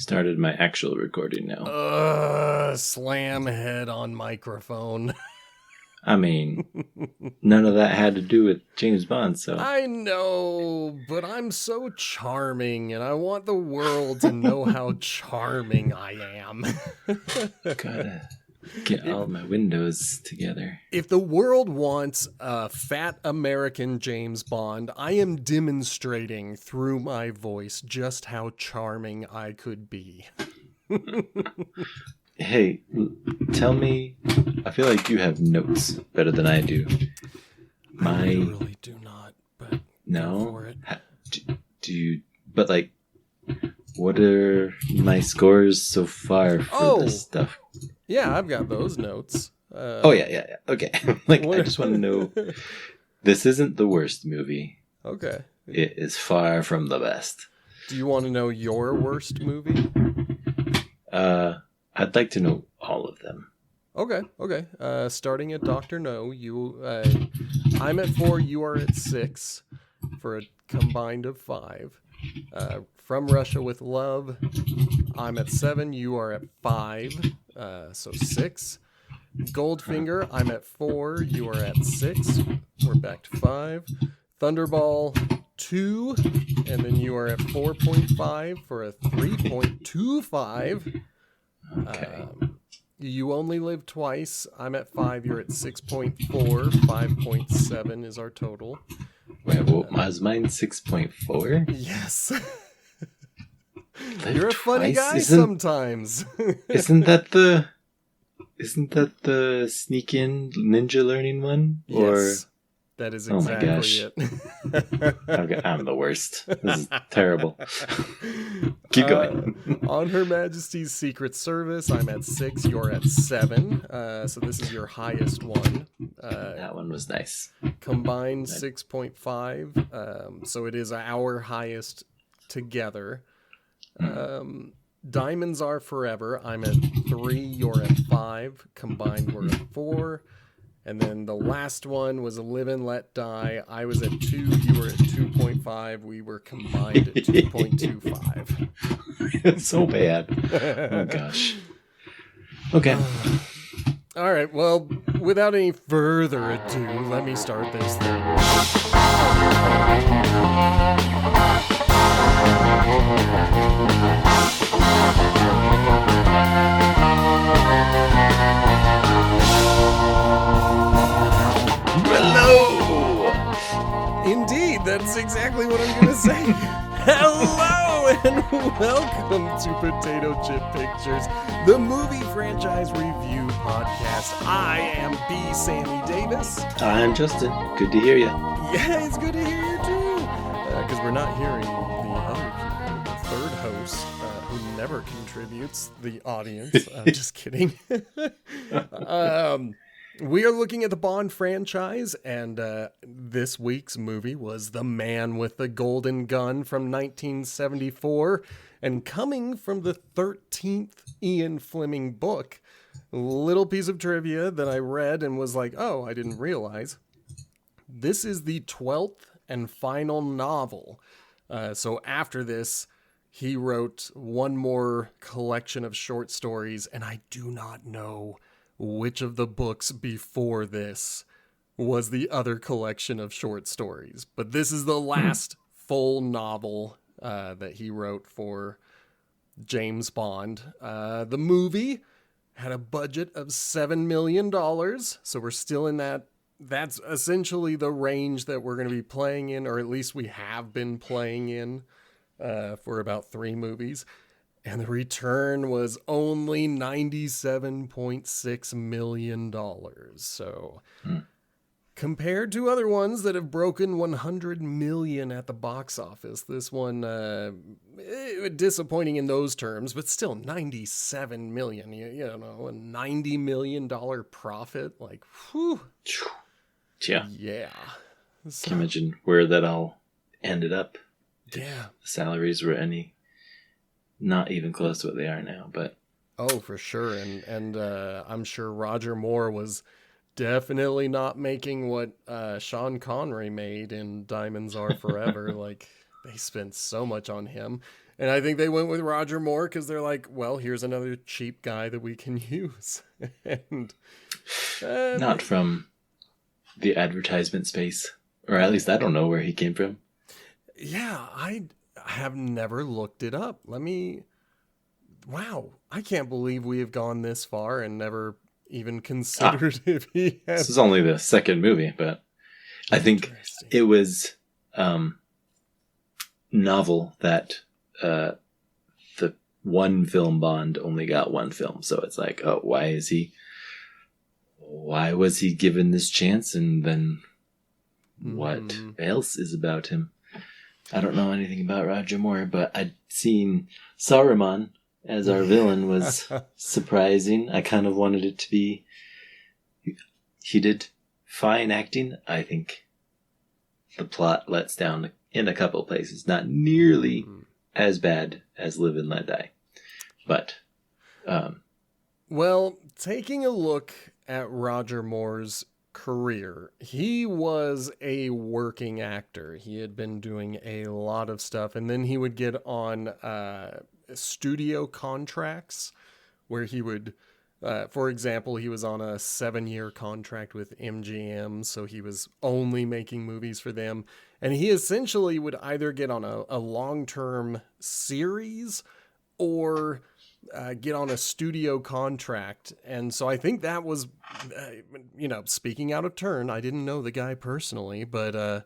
started my actual recording now. Slam head on microphone. I mean, none of that had to do with James Bond, so... I know, but I'm so charming, and I want the world to know how charming I am. Gotta get all my windows together. If the world wants a fat American James Bond, I am demonstrating through my voice just how charming I could be. Hey, tell me, I feel like you have notes better than I do. I really do not, but no? Go for it. Do you, but like, what are my scores so far for this stuff? Yeah, I've got those notes. Yeah. Okay. I just want to know, this isn't the worst movie. Okay. It is far from the best. Do you want to know your worst movie? I'd like to know all of them. Okay. Starting at Dr. No, I'm at 4, you are at 6, for a combined of 5. From Russia with Love, I'm at 7, you are at 5, so 6. Goldfinger, I'm at 4, you are at 6, we're back to 5. Thunderball, 2, and then you are at 4.5 for a 3.25. Okay. You Only Live Twice, I'm at 5, you're at 6.4, 5.7 is our total. Wait, was mine 6.4? Yes. You're a funny guy sometimes. Isn't that the sneak in ninja learning one? Yes. That is exactly it. Okay, I'm the worst. This is terrible. Keep going. On Her Majesty's Secret Service, I'm at 6, you're at 7. So this is your highest one. That one was nice. Combined 6.5. So it is our highest together. Diamonds Are Forever, I'm at 3, you're at 5. Combined, we're at 4. And then the last one was Live and Let Die. I was at 2, you were at 2.5. We were combined at 2.25. It's so bad. Oh, gosh. Okay. All right, well, without any further ado, let me start this thing. Hello! Indeed, that's exactly what I'm going to say. Hello and welcome to Potato Chip Pictures, the movie franchise review podcast. I am B. Sammy Davis. I'm Justin. Good to hear you. Yeah, it's good to hear you too. Because we're not hearing the third host who never contributes, the audience. I'm just kidding. We are looking at the Bond franchise, and this week's movie was The Man with the Golden Gun from 1974, and coming from the 13th Ian Fleming book. Little piece of trivia that I read and was like, oh, I didn't realize. This is the 12th and final novel. So after this, he wrote one more collection of short stories, and I do not know which of the books before this was the other collection of short stories. But this is the last full novel that he wrote for James Bond. The movie had a budget of $7 million, so we're still in that. That's essentially the range that we're going to be playing in, or at least we have been playing in for about 3 movies. And the return was only $97.6 million. So compared to other ones that have broken 100 million at the box office, this one disappointing in those terms, but still 97 million, you know, a $90 million profit. Like, whew. Yeah. So, Can you imagine where that all ended up? Yeah. The salaries were not even close to what they are now, but oh, for sure. And I'm sure Roger Moore was definitely not making what Sean Connery made in Diamonds Are Forever. Like, they spent so much on him. And I think they went with Roger Moore because they're like, well, here's another cheap guy that we can use. and Not from the advertisement space. Or at least I don't know where he came from. Yeah, I have never looked it up. Wow, I can't believe we have gone this far and never even considered if he had... This is only the second movie, but I think it was novel that the one film Bond only got one film. So it's like, oh, why was he given this chance? And then what else is about him? I don't know anything about Roger Moore, but I'd seen Saruman as our villain was surprising. I kind of wanted it to be... He did fine acting. I think the plot lets down in a couple places. Not nearly as bad as Live and Let Die. But... well, taking a look at Roger Moore's career, he was a working actor. He had been doing a lot of stuff, and then he would get on studio contracts where he would, for example, he was on a 7-year contract with MGM, so he was only making movies for them, and he essentially would either get on a long-term series or get on a studio contract. And so I think that was, speaking out of turn, I didn't know the guy personally, but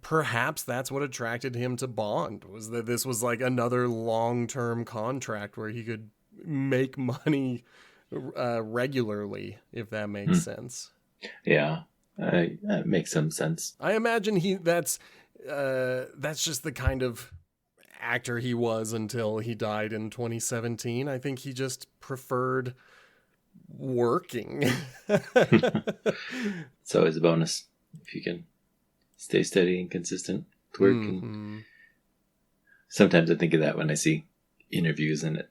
perhaps that's what attracted him to Bond, was that this was like another long-term contract where he could make money regularly, if that makes sense. Yeah, that makes some sense. I imagine that's just the kind of actor he was until he died in 2017. I think he just preferred working. It's always a bonus if you can stay steady and consistent with work. And sometimes I think of that when I see interviews and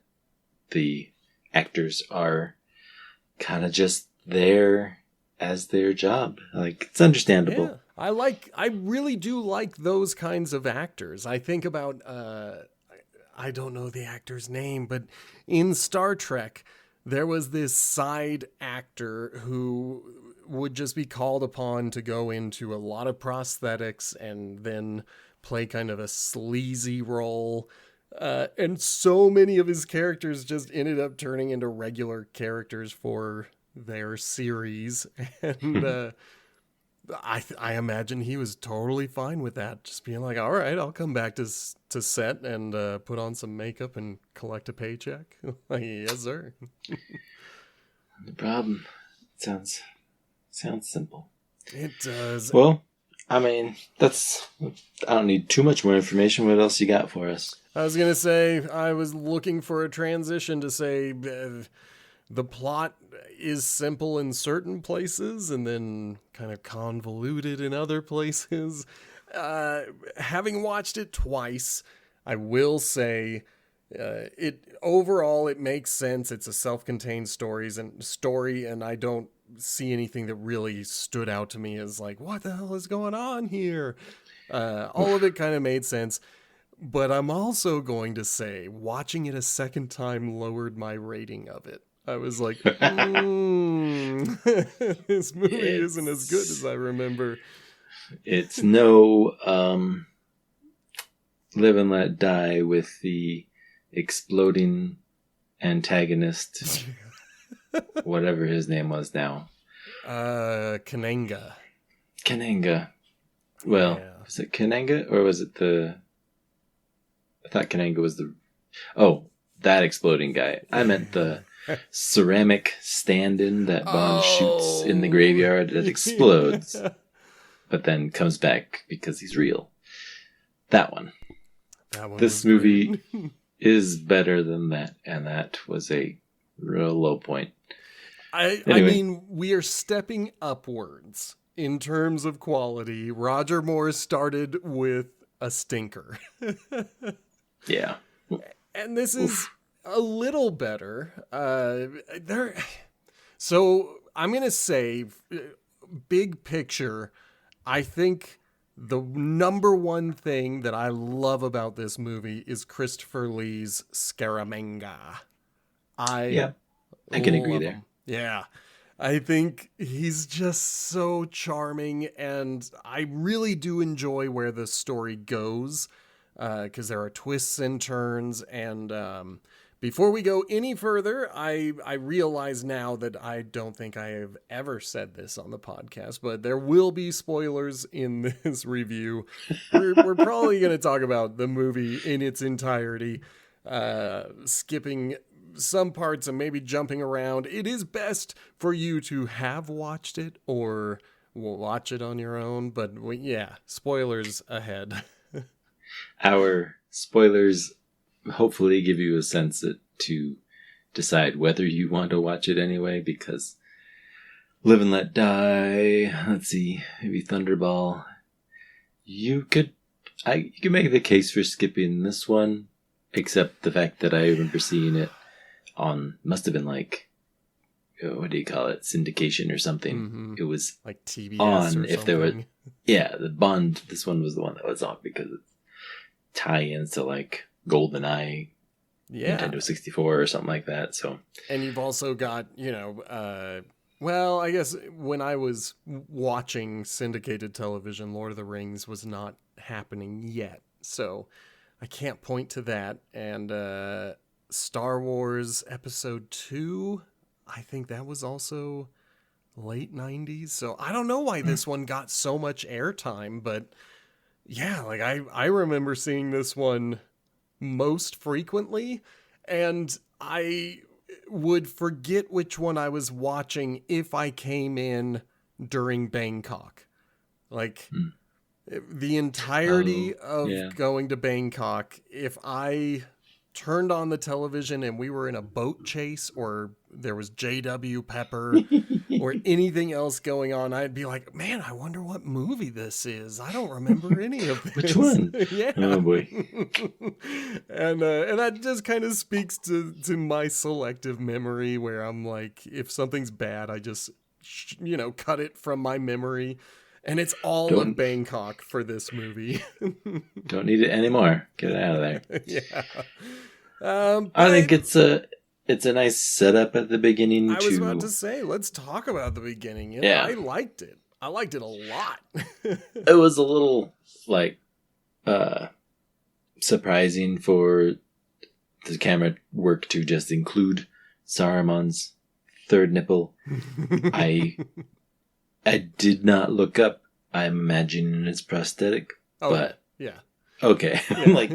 the actors are kind of just there as their job. Like, it's understandable. Yeah. I really do like those kinds of actors. I think about, I don't know the actor's name, but in Star Trek, there was this side actor who would just be called upon to go into a lot of prosthetics and then play kind of a sleazy role. And so many of his characters just ended up turning into regular characters for their series. And, I imagine he was totally fine with that. Just being like, all right, I'll come back to set and put on some makeup and collect a paycheck. Like, yes, sir. The problem sounds simple. It does. Well, I mean, I don't need too much more information. What else you got for us? I was going to say, I was looking for a transition to say the plot is simple in certain places and then kind of convoluted in other places. Having watched it twice, I will say it makes sense. It's a self-contained story, and I don't see anything that really stood out to me as like, what the hell is going on here? All of it kind of made sense. But I'm also going to say, watching it a second time lowered my rating of it. I was like, this movie isn't as good as I remember. It's no Live and Let Die with the exploding antagonist, whatever his name was now. Kananga. Well, yeah. Was it Kananga or was it I thought Kananga was that exploding guy. I meant the ceramic stand-in that Bond shoots in the graveyard that explodes, but then comes back because he's real. That one. This movie is better than that, and that was a real low point. I mean, we are stepping upwards in terms of quality. Roger Moore started with a stinker. Yeah. And this is a little better. So I'm going to say, big picture, I think The number one thing that I love about this movie is Christopher Lee's Scaramanga. I can agree there. Him. Yeah. I think he's just so charming, and I really do enjoy where the story goes, because there are twists and turns. And before we go any further, I realize now that I don't think I have ever said this on the podcast, but there will be spoilers in this review. We're probably going to talk about the movie in its entirety, skipping some parts and maybe jumping around. It is best for you to have watched it or watch it on your own, but yeah, spoilers ahead. Our spoilers hopefully give you a sense to decide whether you want to watch it anyway, because Live and Let Die, let's see, maybe Thunderball, you could make the case for skipping this one, except the fact that I remember seeing it on, must have been like, what do you call it, syndication or something. Mm-hmm. It was like TBS on or if something. there were, yeah, the Bond, this one was the one that was on because it's tie-ins to like GoldenEye, Nintendo 64 or something like that. So, and you've also got, well, I guess when I was watching syndicated television, Lord of the Rings was not happening yet, so I can't point to that. And Star Wars Episode 2, I think that was also late 90s. So I don't know why this one got so much airtime, but yeah, like I remember seeing this one most frequently, and I would forget which one I was watching if I came in during Bangkok. Like the entirety of going to Bangkok, if I turned on the television and we were in a boat chase or there was J.W. Pepper or anything else going on, I'd be like, man, I wonder what movie this is. I don't remember any of this. Which one? Yeah. Oh boy. And that just kind of speaks to my selective memory, where I'm like, if something's bad, I just, cut it from my memory. And it's all of Bangkok for this movie. Don't need it anymore. Get it out of there. Yeah. I think it's a nice setup at the beginning. I was about to say, let's talk about the beginning. Yeah. I liked it. I liked it a lot. It was a little like surprising for the camera work to just include Saruman's third nipple. I did not look up. I'm imagining it's prosthetic, but yeah. Okay. Yeah. I'm like,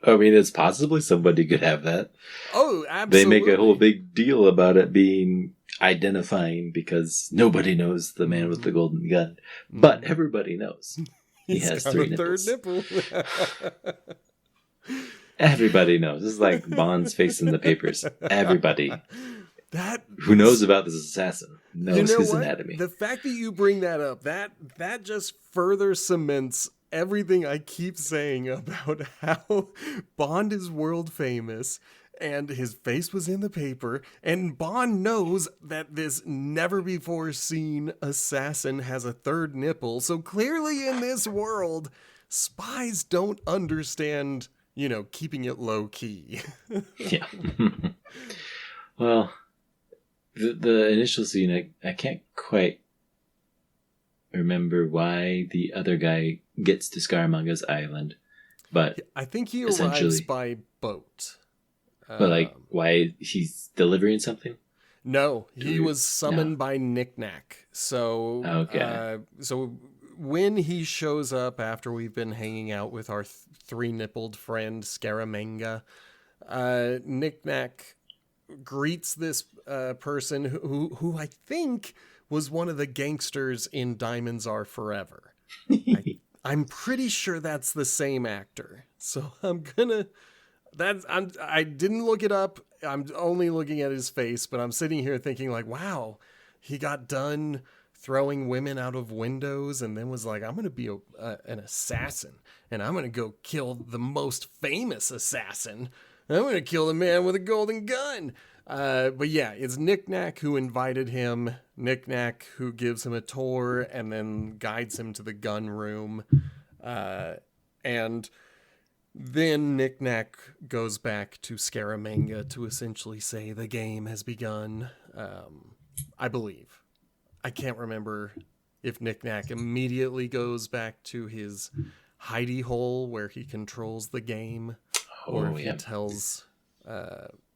I mean, it's possibly somebody could have that. Oh, absolutely. They make a whole big deal about it being identifying because nobody knows the man with the golden gun, but everybody knows he has three nipples. Third nipple. Everybody knows. This is like Bond's face in the papers. Everybody who knows about this assassin knows his anatomy. The fact that you bring that up, that just further cements everything I keep saying about how Bond is world famous and his face was in the paper, and Bond knows that this never before seen assassin has a third nipple. So clearly in this world, spies don't understand, keeping it low key. Yeah. Well, the initial scene, I can't quite remember why the other guy gets to Scaramanga's island, but I think he arrives by boat. But why he's delivering something? No, he was summoned by Knick-Knack. So, so when he shows up after we've been hanging out with our three-nippled friend Scaramanga, Knick-Knack greets this person who I think was one of the gangsters in Diamonds Are Forever. I'm pretty sure that's the same actor. So I didn't look it up. I'm only looking at his face, but I'm sitting here thinking like, wow, he got done throwing women out of windows and then was like, I'm going to be an assassin and I'm going to go kill the most famous assassin. I'm going to kill the man with a golden gun. But yeah, it's Knick-Knack who invited him. Knick-Knack, who gives him a tour and then guides him to the gun room. And then Knick-Knack goes back to Scaramanga to essentially say the game has begun. I believe. I can't remember if Knick-Knack immediately goes back to his hidey hole where he controls the game, or if he tells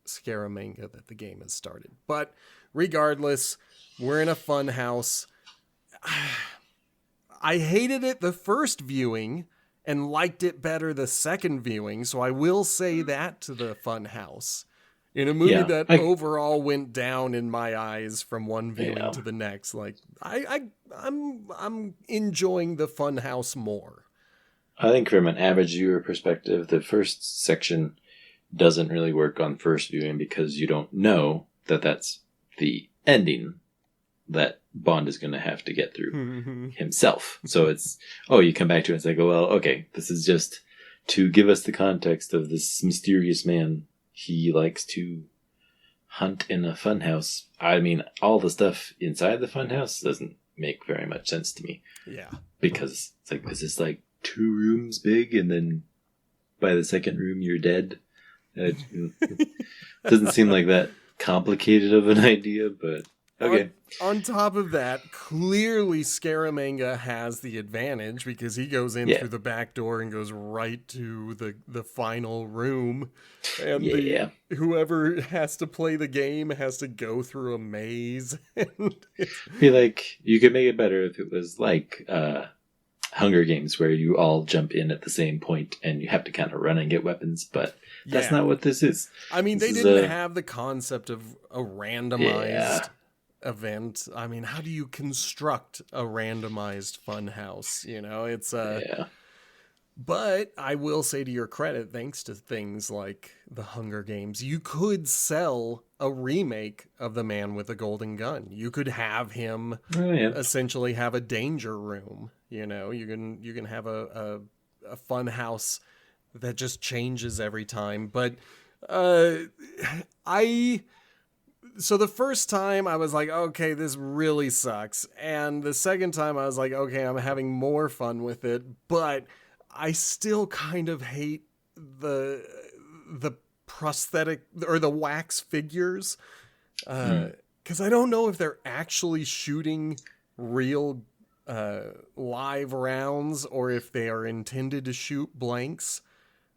Scaramanga that the game has started. But regardless, we're in a fun house. I hated it the first viewing and liked it better the second viewing, so I will say that to the fun house. In a movie that overall went down in my eyes from one viewing to the next, like I'm enjoying the fun house more. I think from an average viewer perspective, the first section doesn't really work on first viewing because you don't know that that's the ending that Bond is going to have to get through himself. So it's, you come back to it and say, well, okay, this is just to give us the context of this mysterious man. He likes to hunt in a funhouse. I mean, all the stuff inside the funhouse doesn't make very much sense to me. Yeah. Because it's like, is this like 2 rooms big and then by the second room you're dead? It doesn't seem like that complicated of an idea, but okay. On top of that, clearly Scaramanga has the advantage because he goes in through the back door and goes right to the final room. And whoever has to play the game has to go through a maze. I feel like you could make it better if it was like Hunger Games where you all jump in at the same point and you have to kind of run and get weapons, but that's not what this is. I mean, they didn't have the concept of a randomized event. I mean, how do you construct a randomized fun house? You know, it's But I will say to your credit, thanks to things like the Hunger Games, you could sell a remake of The Man with the Golden Gun. You could have him essentially have a danger room. You know, you can have a fun house that just changes every time. But so the first time I was like, okay, this really sucks. And the second time I was like, okay, I'm having more fun with it. But I still kind of hate the prosthetic or the wax figures. Because I don't know if they're actually shooting real live rounds or if they are intended to shoot blanks.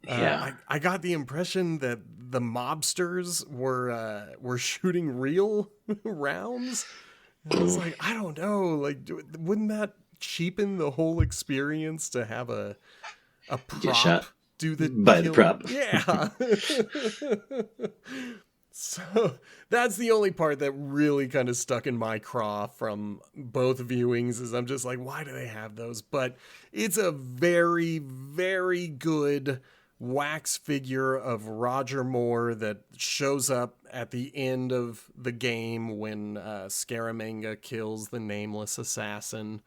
I got the impression that the mobsters were shooting real rounds. And I was like, I don't know, like, wouldn't that cheapen the whole experience to have a prop do the prop? Yeah. So that's the only part that really kind of stuck in my craw from both viewings is I'm just like, why do they have those? But it's a very, very good wax figure of Roger Moore that shows up at the end of the game when Scaramanga kills the nameless assassin.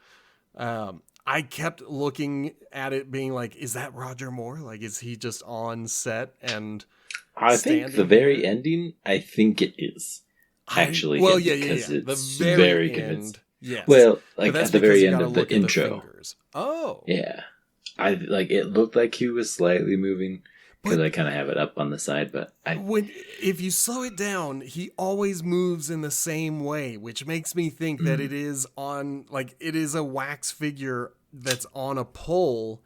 I kept looking at it being like, is that Roger Moore? Like, is he just on set and I think the very ending, I think it is. Actually, because it's the very convincing. Yes. Well, like at the very end of the intro. Oh. Yeah. I like it looked like he was slightly moving because I kind of have it up on the side, but if you slow it down, he always moves in the same way, which makes me think that it is a wax figure that's on a pole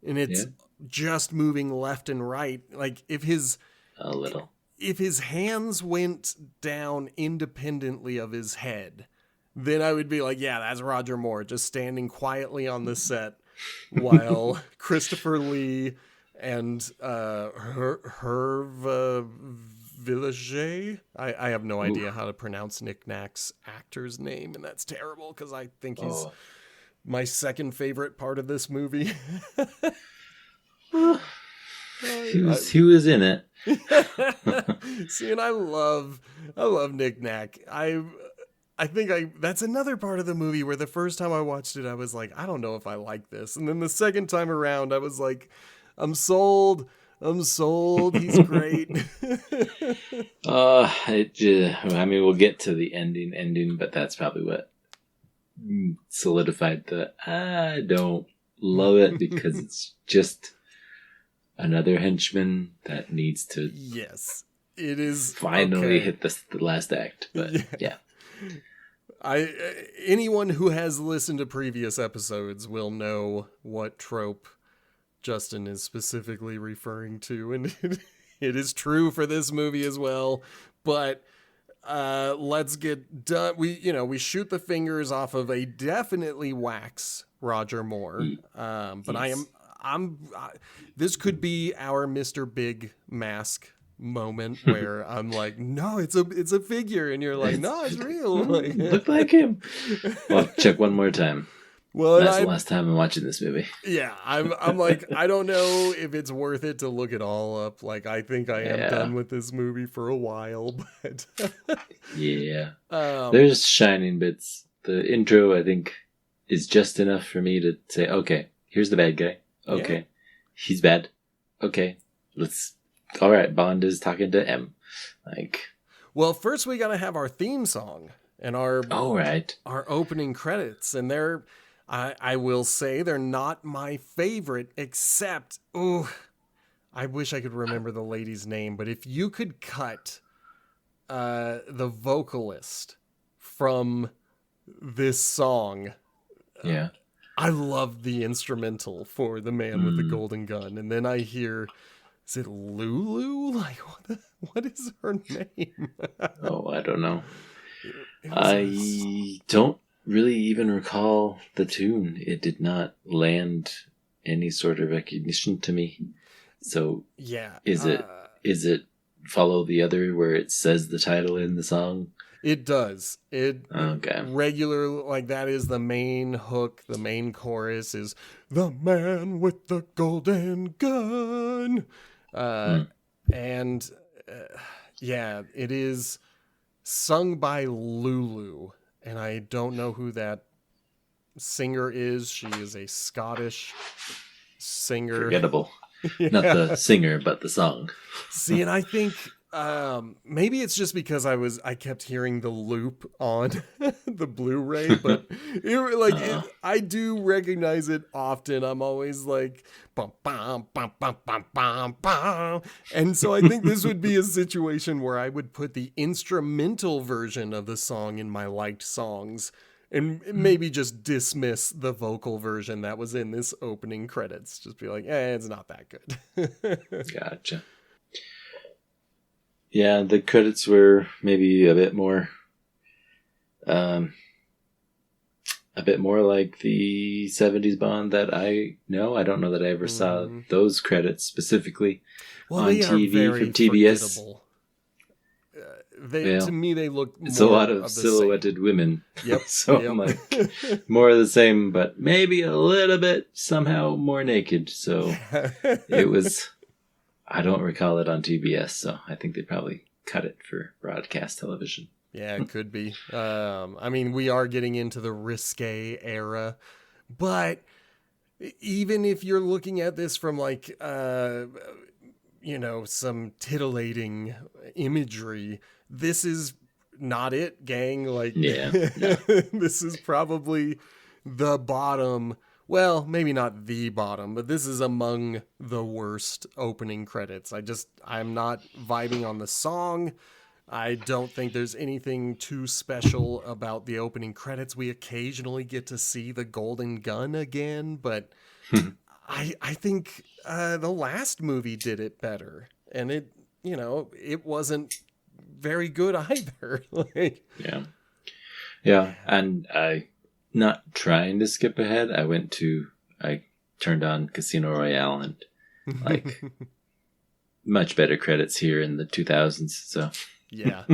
and it's just moving left and right. Like if his hands went down independently of his head, then I would be like, yeah, that's Roger Moore just standing quietly on the set while Christopher Lee and Herve Villager, I have no idea how to pronounce Knick-Knack's actor's name, and that's terrible because I think he's my second favorite part of this movie. He was in it. See, and I love Knick-Knack. I think that's another part of the movie where the first time I watched it, I was like, I don't know if I like this. And then the second time around, I was like, I'm sold. I'm sold. He's great. I mean, we'll get to the ending, but that's probably what solidified the I don't love it because it's just another henchman that needs to yes, it is finally hit the last act. But yeah. Anyone who has listened to previous episodes will know what trope Justin is specifically referring to, and it is true for this movie as well. But let's get done. We shoot the fingers off of a definitely wax Roger Moore. But yes. This could be our Mr. Big Mask moment where I'm like, no, it's a figure, and you're like, no, it's real. Like, look like him. Well, check one more time. Well, that's the last time I'm watching this movie. Yeah, I'm like, I don't know if it's worth it to look it all up. Like, I think I am done with this movie for a while, but yeah, there's shining bits. The intro, I think, is just enough for me to say, okay, here's the bad guy. Okay, he's bad. Okay, all right, Bond is talking to M. Like, well, first we gotta have our theme song and our opening credits, and I will say they're not my favorite, except I wish I could remember the lady's name, but if you could cut the vocalist from this song, I love the instrumental for The Man with the Golden Gun, and then I hear. Is it Lulu? Like, what is her name? I don't know. I don't really even recall the tune. It did not land any sort of recognition to me. So, is it Follow the Other where it says the title in the song? It does. Regular, like, that is the main hook. The main chorus is The Man with the Golden Gun. And it is sung by Lulu, and I don't know who that singer is. She is a Scottish singer. Forgettable. Not the singer, but the song. See, and I think maybe it's just because I kept hearing the loop on the Blu-ray, but I do recognize it often. I'm always like, bum, bum, bum, bum, bum, bum, bum. And so I think this would be a situation where I would put the instrumental version of the song in my liked songs and maybe just dismiss the vocal version that was in this opening credits. Just be like, it's not that good. Gotcha. Yeah, the credits were maybe a bit more like the 70s Bond that I know. I don't know that I ever saw those credits specifically on TV from TBS. To me, they look more it's a lot of silhouetted same. Women. Yep. I'm like, more of the same, but maybe a little bit somehow more naked. So it was... I don't recall it on TBS, so I think they probably cut it for broadcast television. Yeah, it could be. I mean, we are getting into the risque era, but even if you're looking at this from like, some titillating imagery, this is not it, gang. Like, no. This is probably the bottom. Well, maybe not the bottom, but this is among the worst opening credits. I'm not vibing on the song. I don't think there's anything too special about the opening credits. We occasionally get to see the Golden Gun again, but I think the last movie did it better. And it wasn't very good either. Yeah, and not trying to skip ahead, I turned on Casino Royale and like much better credits here in the 2000s. So yeah,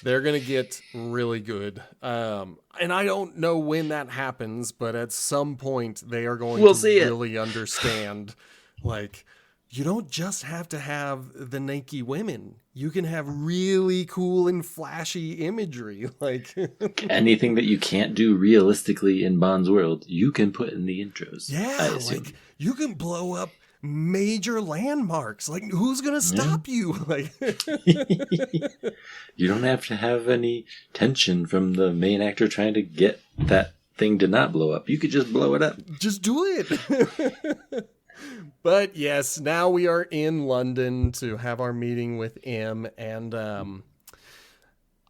they're gonna get really good. And I don't know when that happens, but at some point they are going to really understand. Like, you don't just have to have the naked women. You can have really cool and flashy imagery. Like anything that you can't do realistically in Bond's world, you can put in the intros. Yeah, like you can blow up major landmarks. Like, who's gonna stop you? Like, you don't have to have any tension from the main actor trying to get that thing to not blow up. You could just blow it up. Just do it. But yes, now we are in London to have our meeting with M, and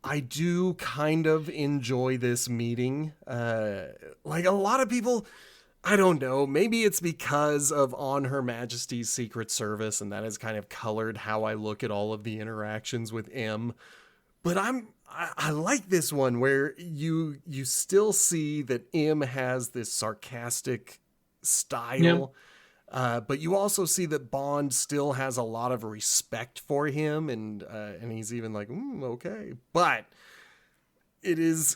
I do kind of enjoy this meeting. Like a lot of people, I don't know, maybe it's because of On Her Majesty's Secret Service, and that has kind of colored how I look at all of the interactions with M. But I like this one where you still see that M has this sarcastic style. Yep. But you also see that Bond still has a lot of respect for him, and he's even like, okay. But it is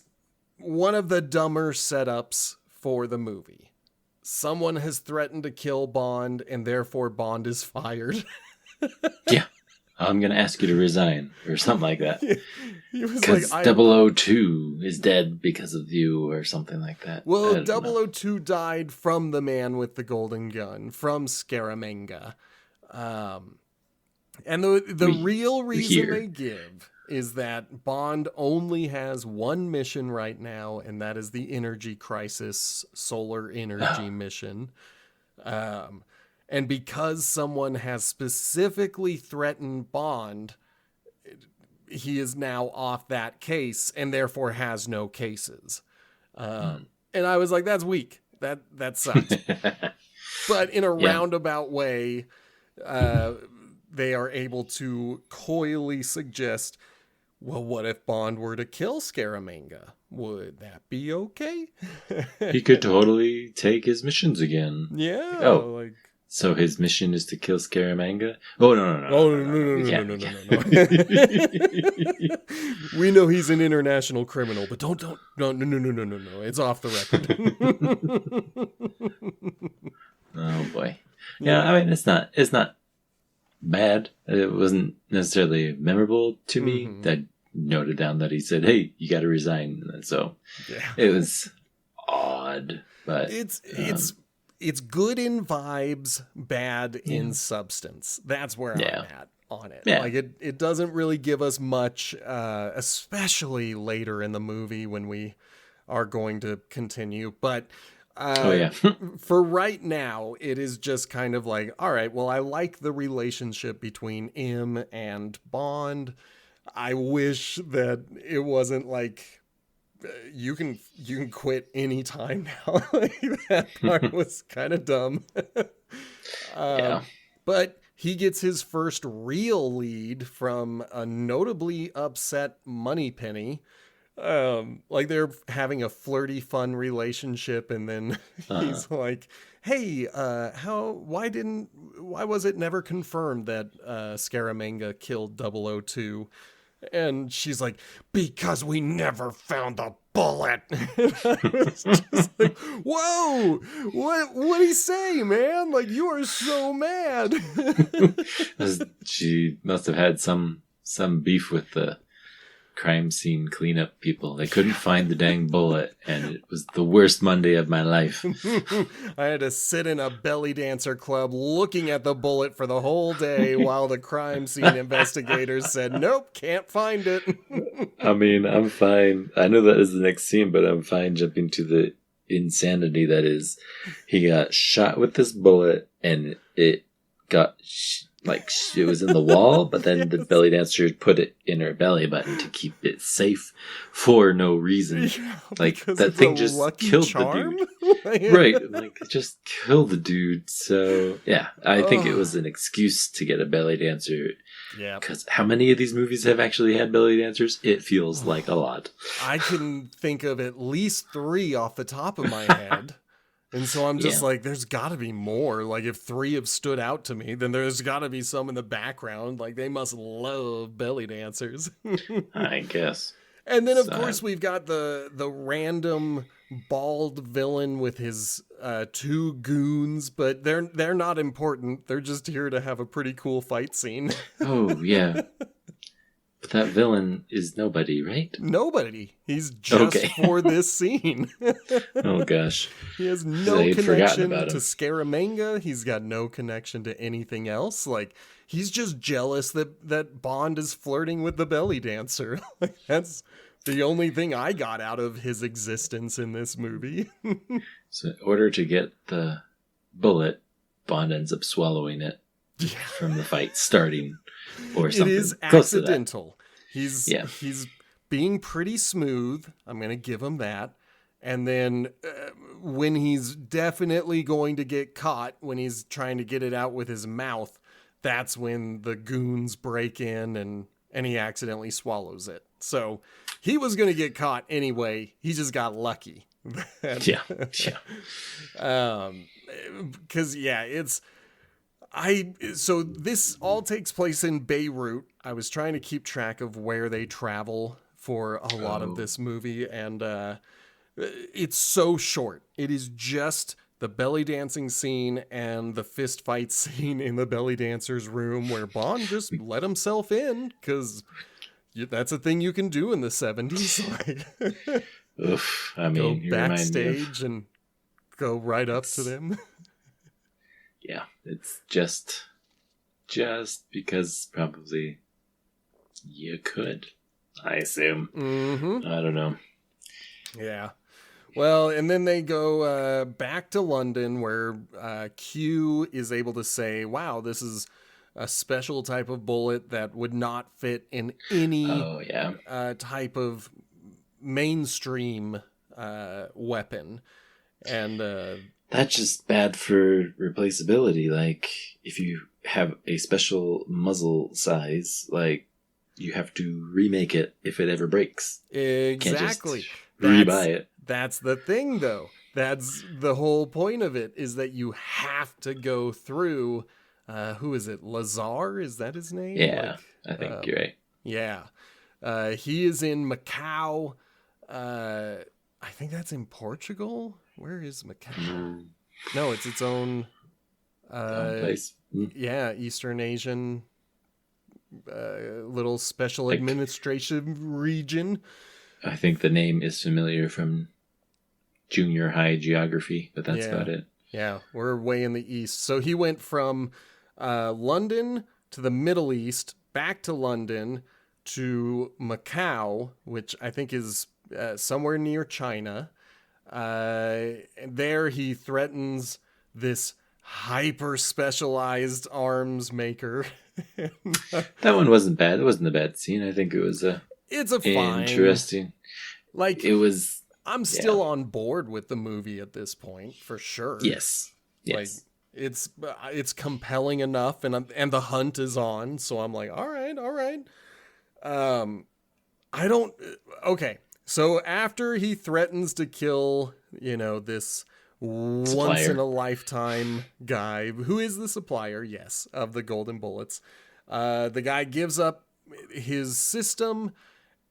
one of the dumber setups for the movie. Someone has threatened to kill Bond, and therefore Bond is fired. Yeah. I'm going to ask you to resign, or something like that. He was because like, 002 is dead because of you, or something like that. Well, 002 died from the man with the golden gun, from Scaramanga. And the real reason they give is that Bond only has one mission right now, and that is the Energy Crisis solar energy mission. And because someone has specifically threatened Bond, he is now off that case and therefore has no cases. And I was like, that's weak. That sucks. But in a roundabout way, they are able to coyly suggest, well, what if Bond were to kill Scaramanga? Would that be okay? He could totally take his missions again. Yeah. Oh, like... So his mission is to kill Scaramanga? Oh, no. Oh, no. We know he's an international criminal, but don't. No. It's off the record. Oh, boy. Yeah, I mean, it's not bad. It wasn't necessarily memorable to me. I noted down that he said, hey, you got to resign. And so it was odd, but it's good in vibes, bad in substance. That's where I'm at on it. Like it doesn't really give us much, especially later in the movie when we are going to continue. But for right now, it is just kind of like, all right, well, I like the relationship between M and Bond. I wish that it wasn't like, you can quit anytime now. That part was kind of dumb. But he gets his first real lead from a notably upset Moneypenny. Like they're having a flirty, fun relationship, and then he's like, "Hey, why was it never confirmed that Scaramanga killed 002?" And she's like, because we never found the bullet. And I was just like, whoa, what'd he say, man? Like, you are so mad. She must have had some beef with the crime scene cleanup people. They couldn't find the dang bullet, and it was the worst Monday of my life. I had to sit in a belly dancer club looking at the bullet for the whole day while the crime scene investigators said, nope, can't find it. I mean, I'm fine. I know that is the next scene, but I'm fine jumping to the insanity that is. He got shot with this bullet, and it got... it was in the wall, but then the belly dancer put it in her belly button to keep it safe for no reason. Yeah, like, that thing just killed charm? the dude. Right, like, it just killed the dude. So, yeah, I think it was an excuse to get a belly dancer. Yeah. Because how many of these movies have actually had belly dancers? It feels like a lot. I can think of at least 3 off the top of my head. And so I'm just like, there's got to be more. Like, if 3 have stood out to me, then there's got to be some in the background. Like, they must love belly dancers. I guess. And then, of course, we've got the random bald villain with his 2 goons, but they're not important. They're just here to have a pretty cool fight scene. Oh, yeah. But that villain is nobody, right? Nobody. He's just for this scene. Oh, gosh. He has no connection to Scaramanga. He's got no connection to anything else. Like, he's just jealous that Bond is flirting with the belly dancer. Like, that's the only thing I got out of his existence in this movie. So in order to get the bullet, Bond ends up swallowing it from the fight starting or something. It is accidental. He's being pretty smooth. I'm going to give him that. And then when he's definitely going to get caught, when he's trying to get it out with his mouth, that's when the goons break in and he accidentally swallows it. So he was going to get caught anyway. He just got lucky. Yeah. Because, so this all takes place in Beirut. I was trying to keep track of where they travel for a lot of this movie, and it's so short. It is just the belly dancing scene and the fist fight scene in the belly dancer's room where Bond just let himself in, because that's a thing you can do in the 70s. Like, oof, I mean, go backstage and go right up to them. Yeah, it's just because probably you could, I assume. Mm-hmm. I don't know. Yeah. Well, and then they go back to London where Q is able to say, wow, this is a special type of bullet that would not fit in any type of mainstream weapon. And that's just bad for replaceability. Like, if you have a special muzzle size, like, you have to remake it if it ever breaks. Exactly. Rebuy it. That's the thing, though. That's the whole point of it, is that you have to go through, who is it? Lazar? Is that his name? Yeah, I think you're right. Yeah. He is in Macau. I think that's in Portugal. Where is Macau? No, it's its own place. Yeah, Eastern Asian little special administration region. I think the name is familiar from junior high geography, but that's about it. Yeah, we're way in the east. So he went from London to the Middle East, back to London to Macau, which I think is somewhere near China. There he threatens this hyper specialized arms maker. That one wasn't bad. It wasn't a bad scene. I think it was it's a fine, interesting. Like, it was. I'm still on board with the movie at this point, for sure. Yes. Like, it's compelling enough, and the hunt is on, so I'm like, all right. I don't. Okay, so after he threatens to kill, this once in a lifetime guy, who is the supplier, yes, of the golden bullets, the guy gives up his system.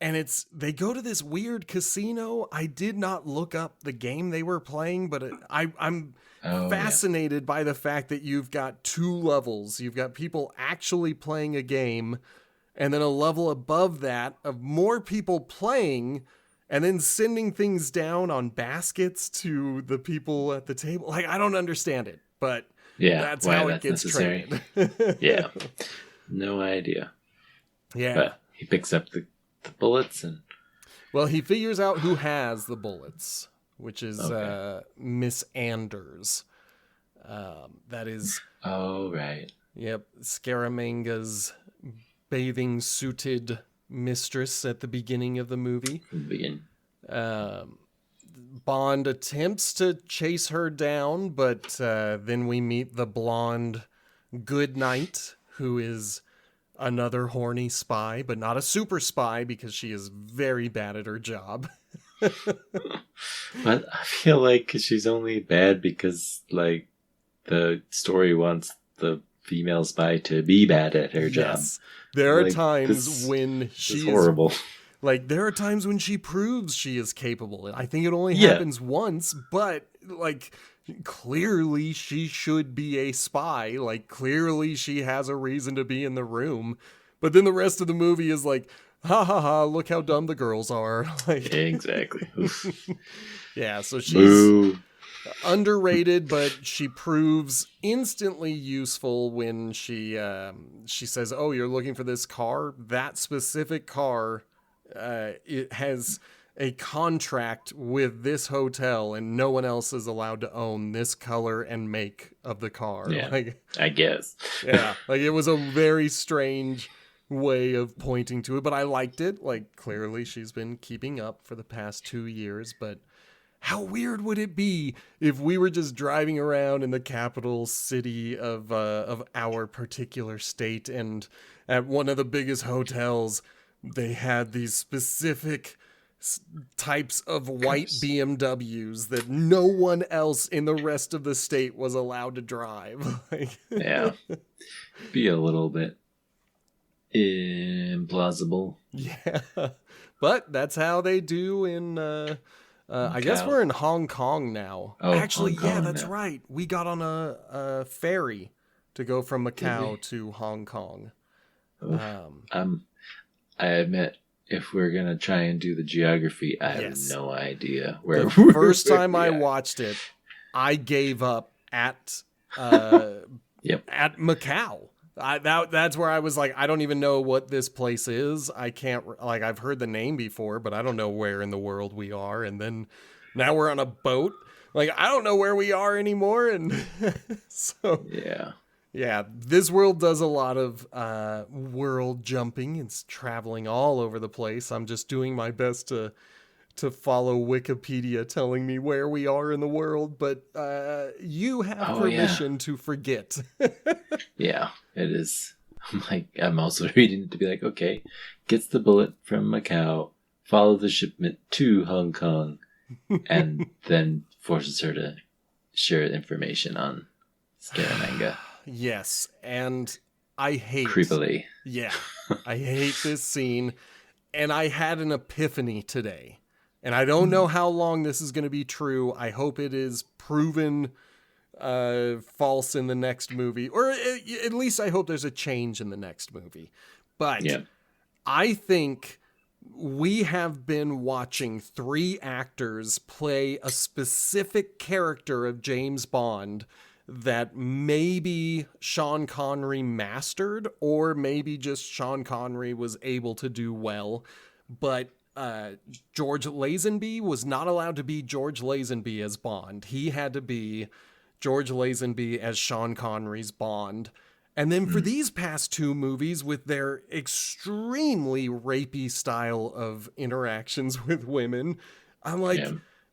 And they go to this weird casino. I did not look up the game they were playing, but I'm fascinated by the fact that you've got two levels. You've got people actually playing a game, and then a level above that of more people playing, and then sending things down on baskets to the people at the table. Like, I don't understand it, but that's how it gets traded. Yeah. No idea. Yeah. But he picks up the bullets and he figures out who has the bullets, which is Miss Anders. That is right. Yep, Scaramanga's bathing suited mistress at the beginning of the movie. Bond attempts to chase her down, but then we meet the blonde Goodnight, who is another horny spy, but not a super spy, because she is very bad at her job. But I feel like she's only bad because, like, the story wants the female spy to be bad at her job. There are times when she is horrible. Like, there are times when she proves she is capable. And I think it only happens once, but, like, clearly she should be a spy. Like, clearly she has a reason to be in the room. But then the rest of the movie is like, ha ha ha, look how dumb the girls are. Like, Exactly. yeah, so she's Boo. underrated, but she proves instantly useful when she says, "Oh, you're looking for this car? That specific car, it has a contract with this hotel, and no one else is allowed to own this color and make of the car." Yeah, Like, I guess. yeah, like it was a very strange way of pointing to it, but I liked it. Like, clearly she's been keeping up for the past 2 years, but how weird would it be if we were just driving around in the capital city of our particular state, and at one of the biggest hotels, they had these specific types of white BMWs that no one else in the rest of the state was allowed to drive. Like, Yeah. Be a little bit implausible. yeah. But that's how they do in I guess we're in Hong Kong now. Oh, actually, Hong Kong yeah, that's now. right. We got on a ferry to go from Macau to Hong Kong. I admit, if we're gonna try and do the geography, I have Yes. no idea where. The first time I watched it, I gave up at at Macau. That's where I was like, I don't even know what this place is. I can't, like, I've heard the name before, but I don't know where in the world we are. And then now we're on a boat. Like, I don't know where we are anymore. And so, yeah, this world does a lot of world jumping. It's traveling all over the place. I'm just doing my best to follow Wikipedia telling me where we are in the world, but you have permission to forget. Yeah, it is. I'm also reading it to be like, okay, gets the bullet from Macau, follow the shipment to Hong Kong, and then forces her to share information on Scaramanga. Yes, and I hate... Creepily. Yeah, I hate this scene, and I had an epiphany today. And I don't know how long this is going to be true. I hope it is proven false in the next movie. Or at least I hope there's a change in the next movie. But I think we have been watching 3 actors play a specific character of James Bond that maybe Sean Connery mastered, or maybe just Sean Connery was able to do well. But George Lazenby was not allowed to be George Lazenby as Bond. He had to be George Lazenby as Sean Connery's Bond. And then for these past 2 movies, with their extremely rapey style of interactions with women, I'm like,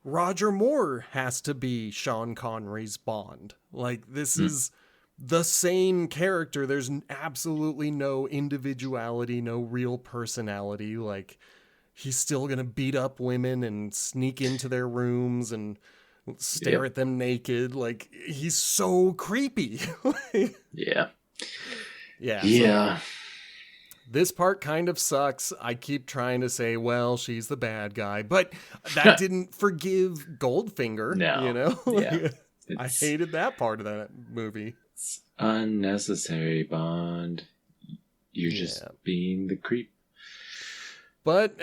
Roger Moore has to be Sean Connery's Bond. Like, this is the same character. There's absolutely no individuality, no real personality. Like, he's still going to beat up women and sneak into their rooms and stare at them naked. Like, he's so creepy. Yeah. So this part kind of sucks. I keep trying to say, well, she's the bad guy, but that didn't forgive Goldfinger. No. You know? I hated that part of that movie. It's unnecessary, Bond. You're just being the creep. But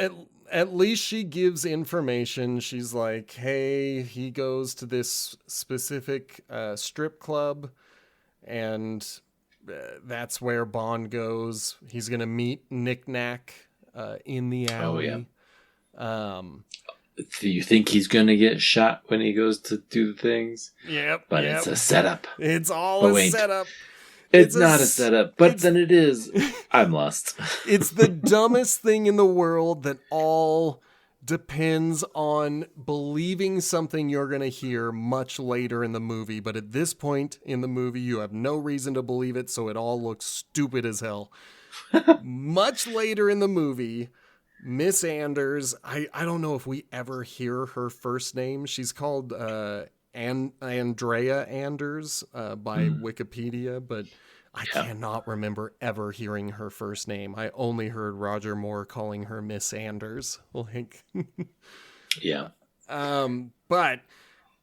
at least she gives information. She's like, hey, he goes to this specific strip club, and that's where Bond goes. He's going to meet Nick Nack in the alley. Do you think he's going to get shot when he goes to do the things? But it's a setup. It's all a setup. It's not a setup, but then it is. I'm lost. It's the dumbest thing in the world that all depends on believing something you're going to hear much later in the movie. But at this point in the movie, you have no reason to believe it, so it all looks stupid as hell. Much later in the movie, Miss Anders, I don't know if we ever hear her first name. She's called Andrea Anders by Wikipedia, but I cannot remember ever hearing her first name. I only heard Roger Moore calling her Miss Anders. Like, but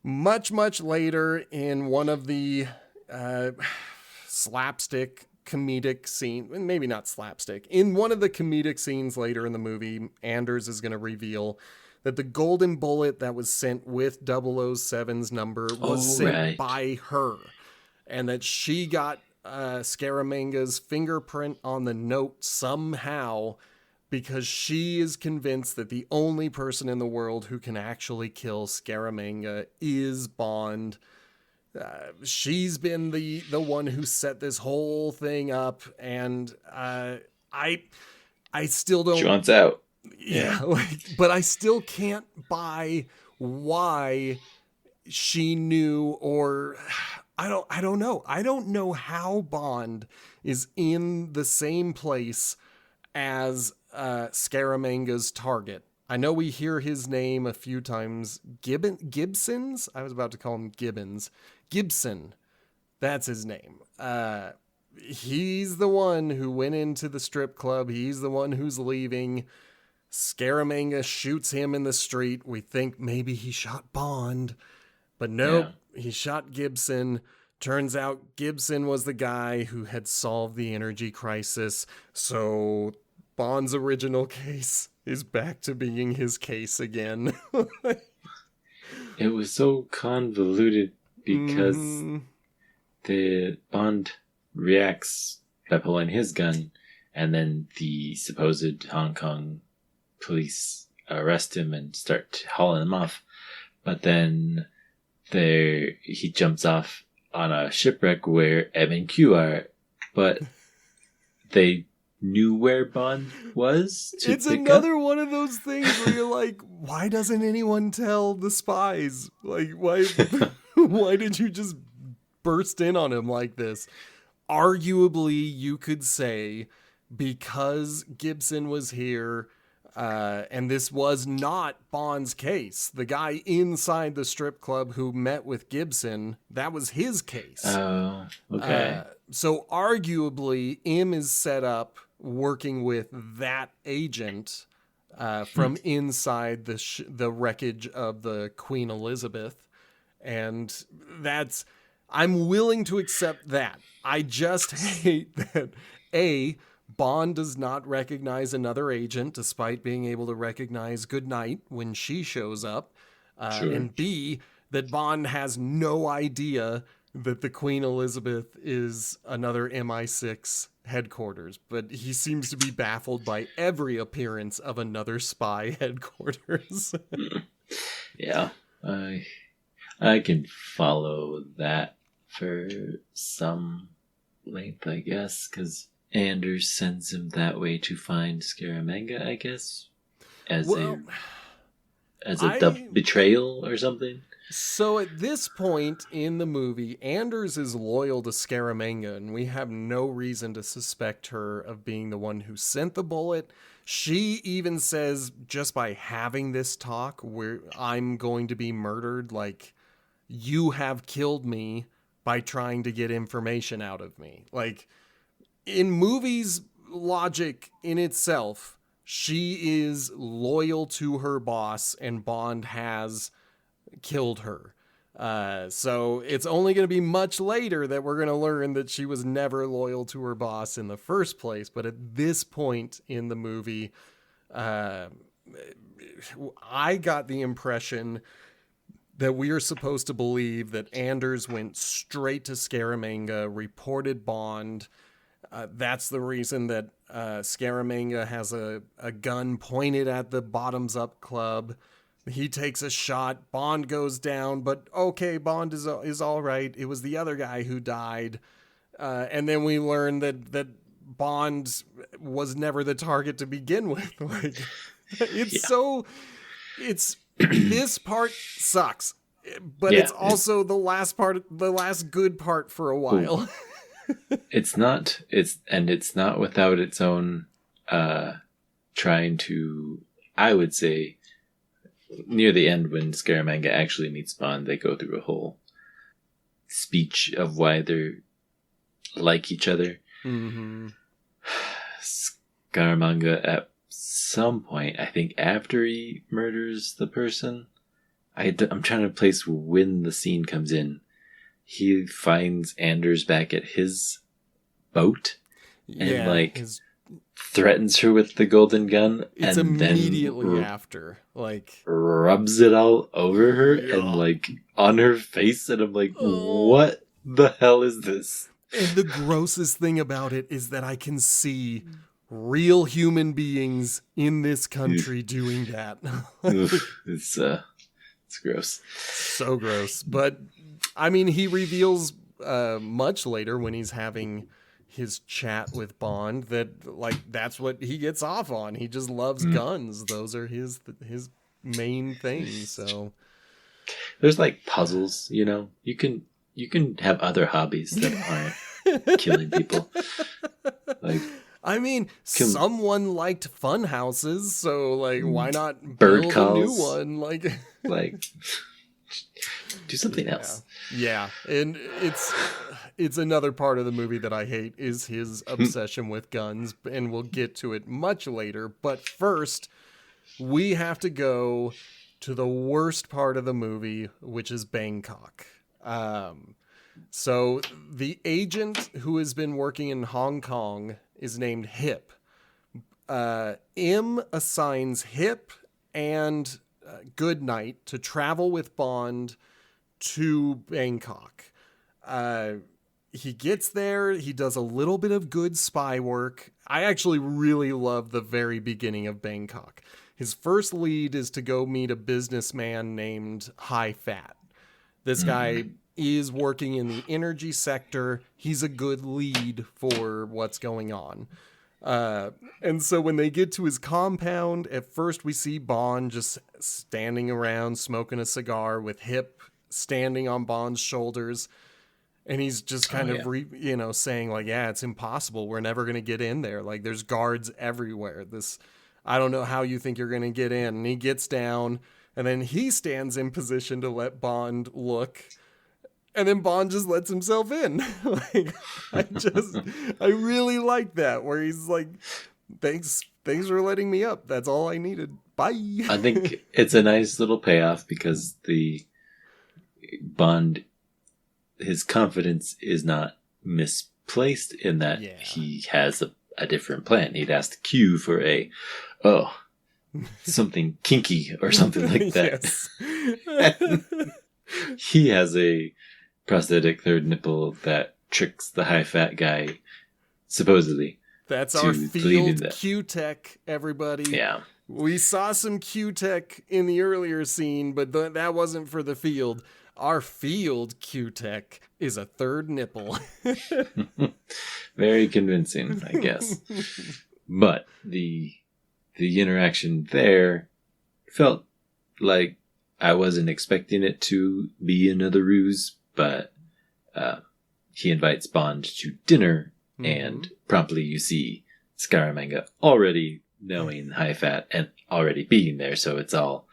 much later in one of the slapstick comedic scene, maybe not slapstick, in one of the comedic scenes later in the movie, Anders is going to reveal that the golden bullet that was sent with 007's number was sent by her, and that she got Scaramanga's fingerprint on the note somehow, because she is convinced that the only person in the world who can actually kill Scaramanga is Bond. She's been the one who set this whole thing up, and I still don't. She wants out. Yeah, but I still can't buy why she knew, or I don't know. I don't know how Bond is in the same place as Scaramanga's target. I know we hear his name a few times. Gibson's? I was about to call him Gibbons. Gibson. That's his name. He's the one who went into the strip club. He's the one who's leaving. Scaramanga shoots him in the street. We think maybe he shot Bond. But nope, he shot Gibson. Turns out Gibson was the guy who had solved the energy crisis. So Bond's original case is back to being his case again. It was so convoluted because the Bond reacts by pulling his gun, and then the supposed Hong Kong police arrest him and start hauling him off. But then he jumps off on a shipwreck where M and Q are, but they knew where Bond was. It's another one of those things where you're like, why doesn't anyone tell the spies? Like, why did you just burst in on him like this? Arguably, you could say because Gibson was here, and this was not Bond's case. The guy inside the strip club who met with Gibson, that was his case. Oh, okay. So arguably, M is set up working with that agent from inside the wreckage of the Queen Elizabeth. And I'm willing to accept that. I just hate that, Bond does not recognize another agent despite being able to recognize Goodnight when she shows up. Sure. And B, that Bond has no idea that the Queen Elizabeth is another MI6 headquarters, but he seems to be baffled by every appearance of another spy headquarters. Yeah, I can follow that for some length, I guess, because Anders sends him that way to find Scaramanga, I guess, as a betrayal or something. So at this point in the movie, Anders is loyal to Scaramanga, and we have no reason to suspect her of being the one who sent the bullet. She even says, just by having this talk, I'm going to be murdered, like, you have killed me by trying to get information out of me. Like, in movies logic in itself, she is loyal to her boss, and Bond has killed her. So it's only going to be much later that we're going to learn that she was never loyal to her boss in the first place. But at this point in the movie, I got the impression that we are supposed to believe that Anders went straight to Scaramanga, reported Bond. That's the reason that Scaramanga has a gun pointed at the Bottoms Up Club. He takes a shot. Bond goes down, but okay, Bond is all right. It was the other guy who died. And then we learn that Bond was never the target to begin with. Like, this part sucks, but it's also the last good part for a while. It's not without its own trying to, I would say, near the end when Scaramanga actually meets Bond, they go through a whole speech of why they're like each other. Mm-hmm. Scaramanga at some point, I think after he murders the person, I'm trying to place when the scene comes in. He finds Anders back at his boat and Yeah, threatens her with the golden gun, it's and immediately then after, like, rubs it all over her and on her face, and I'm like, what the hell is this? And the grossest thing about it is that I can see real human beings in this country doing that. It's gross. So gross. But I mean, he reveals much later when he's having his chat with Bond that that's what he gets off on. He just loves guns. Those are his main things. So there's puzzles, you can have other hobbies that aren't killing people. I mean, someone liked fun houses, so why not bird build calls. a new one? Do something else. Yeah, and it's another part of the movie that I hate is his obsession with guns, and we'll get to it much later. But first, we have to go to the worst part of the movie, which is Bangkok. So the agent who has been working in Hong Kong is named Hip. M assigns Hip and Goodnight to travel with Bond to Bangkok. He gets there. He does a little bit of good spy work. I actually really love the very beginning of Bangkok. His first lead is to go meet a businessman named High Fat. This guy is working in the energy sector. He's a good lead for what's going on. And so when they get to his compound, at first we see Bond just standing around smoking a cigar with Hip standing on Bond's shoulders. And he's just kind of saying yeah, it's impossible. We're never going to get in there. There's guards everywhere. I don't know how you think you're going to get in. And he gets down and then he stands in position to let Bond look. And then Bond just lets himself in. I really like that where he's like, thanks for letting me up. That's all I needed. Bye. I think it's a nice little payoff because the Bond, his confidence is not misplaced in that he has a different plan. He'd asked Q for something kinky or something like that. He has a prosthetic third nipple that tricks the high fat guy, supposedly. That's our field Q-Tech, everybody. Yeah. We saw some Q-Tech in the earlier scene, but that wasn't for the field. Our field Q-Tech is a third nipple. Very convincing, I guess. But the interaction there felt like I wasn't expecting it to be another ruse, but he invites Bond to dinner, and promptly you see Scaramanga already knowing High Fat and already being there, so it's all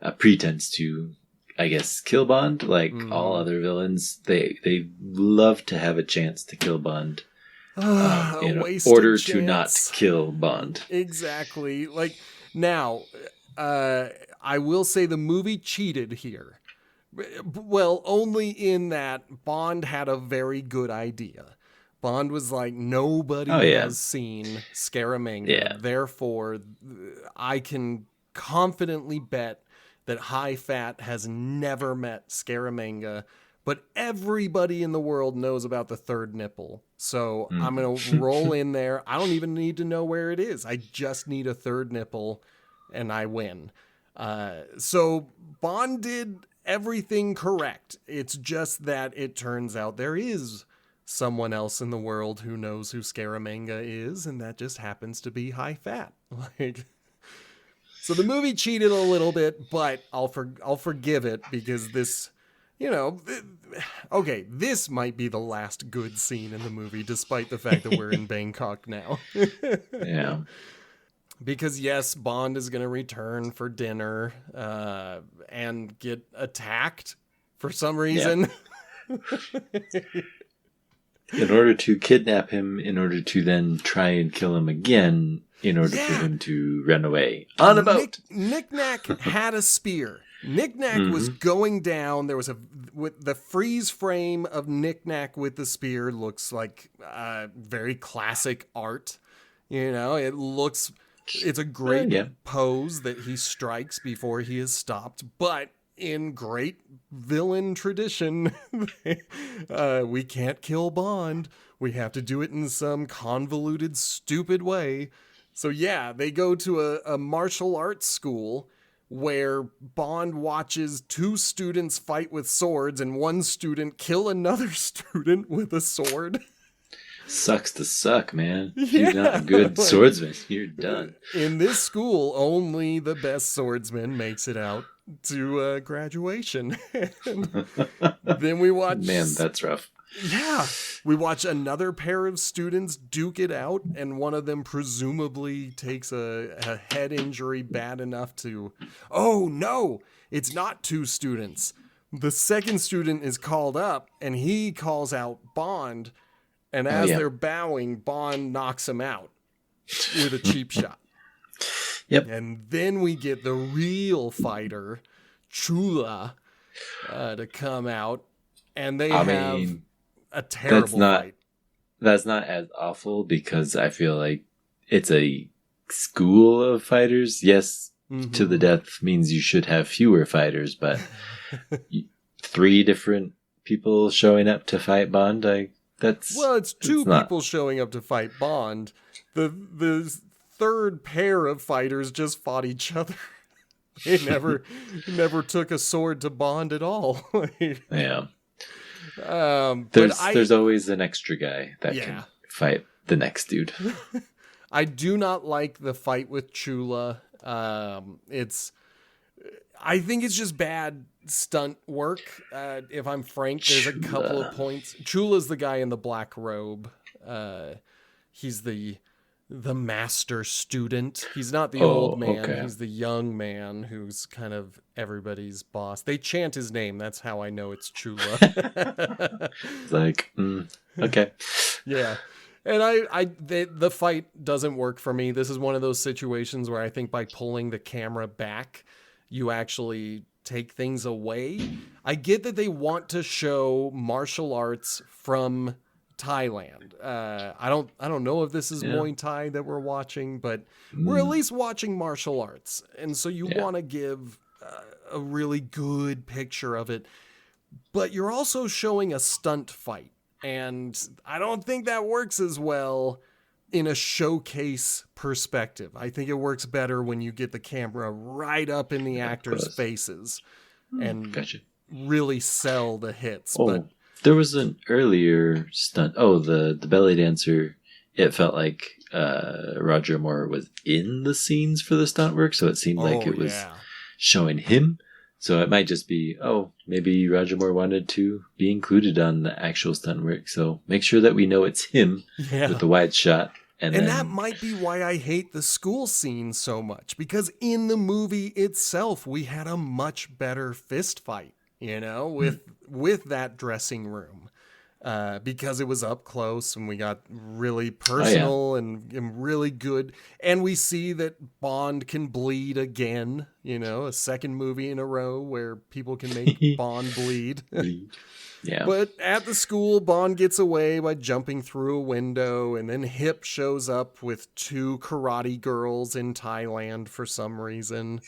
a pretense to, I guess, kill Bond. All other villains, they love to have a chance to kill Bond in order to not kill Bond. Exactly. Now, I will say the movie cheated here. Well, only in that Bond had a very good idea. Bond was like, nobody has seen Scaramanga. Yeah. Therefore, I can confidently bet that High Fat has never met Scaramanga, but everybody in the world knows about the third nipple. So I'm going to roll in there. I don't even need to know where it is. I just need a third nipple and I win. So Bond did everything correct. It's just that it turns out there is someone else in the world who knows who Scaramanga is, and that just happens to be High Fat. So the movie cheated a little bit, but I'll forgive it because this, this might be the last good scene in the movie, despite the fact that we're in Bangkok now. Yeah. Because yes, Bond is going to return for dinner and get attacked for some reason. Yeah. in order to kidnap him, in order to then try and kill him again, in order for him to run away on a boat. Knick-Knack had a spear. Knick-Knack was going down. There was the freeze frame of Knick-Knack with the spear looks like very classic art. It's a great pose that he strikes before he is stopped. But in great villain tradition, we can't kill Bond. We have to do it in some convoluted, stupid way. So they go to a martial arts school where Bond watches two students fight with swords and one student kill another student with a sword. Sucks to suck, man. If you're not a good swordsman, you're done. In this school, only the best swordsman makes it out to graduation. Then we watch... Man, that's rough. Yeah. We watch another pair of students duke it out, and one of them presumably takes a head injury bad enough to... Oh, no! It's not two students. The second student is called up, and he calls out Bond, and as they're bowing, Bond knocks him out with a cheap shot. Yep. And then we get the real fighter, Chula, to come out, and they have a terrible fight. That's not as awful because I feel like it's a school of fighters. Yes, to the death means you should have fewer fighters, but 3 different people showing up to fight Bond, it's 2 people showing up to fight Bond. The third pair of fighters just fought each other. They never took a sword to Bond at all. Yeah. There's always an extra guy that can fight the next dude. I do not like the fight with Chula. I think it's just bad stunt work. If I'm frank, there's a couple of points. Chula's the guy in the black robe. He's the master student. He's not the old man. Okay. He's the young man who's kind of everybody's boss. They chant his name. That's how I know it's Chula. It's like, okay. Yeah. And the fight doesn't work for me. This is one of those situations where I think by pulling the camera back, you actually take things away. I get that they want to show martial arts from Thailand. I don't know if this is Muay Thai that we're watching, but we're at least watching martial arts. And so you want to give a really good picture of it, but you're also showing a stunt fight. And I don't think that works as well in a showcase perspective. I think it works better when you get the camera right up in the actors' faces and really sell the hits. But there was an earlier stunt. Oh, the belly dancer. It felt like Roger Moore was in the scenes for the stunt work, so it seemed like it was showing him. So it might just be, maybe Roger Moore wanted to be included on the actual stunt work. So make sure that we know it's him with the wide shot. And that might be why I hate the school scene so much, because in the movie itself, we had a much better fist fight, with that dressing room. Because it was up close and we got really personal and really good. And we see that Bond can bleed again, a second movie in a row where people can make Bond bleed. Yeah. But at the school, Bond gets away by jumping through a window, and then Hip shows up with 2 karate girls in Thailand for some reason.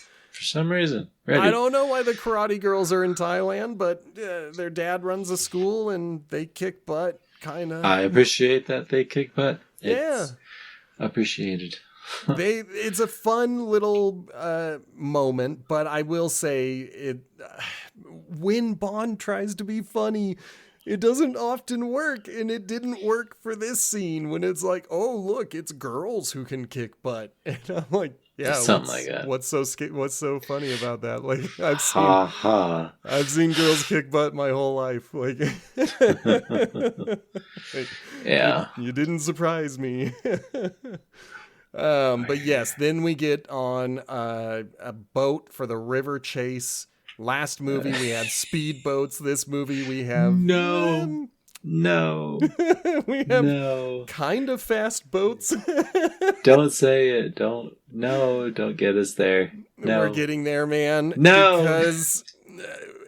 Ready. I don't know why the karate girls are in Thailand, but their dad runs a school and they kick butt, kind of. I appreciate that they kick butt. It's appreciated. It's a fun little moment, but I will say when Bond tries to be funny, it doesn't often work, and it didn't work for this scene when it's like, oh, look, it's girls who can kick butt. And I'm like, something like that. What's so funny about that? Like, I've seen girls kick butt my whole life. Like, you didn't surprise me. But yes, then we get on a boat for the river chase. Last movie we had speedboats. This movie we have No. We have No. kind of fast boats. Don't say it. Don't get us there. No. We're getting there, man. No. Because,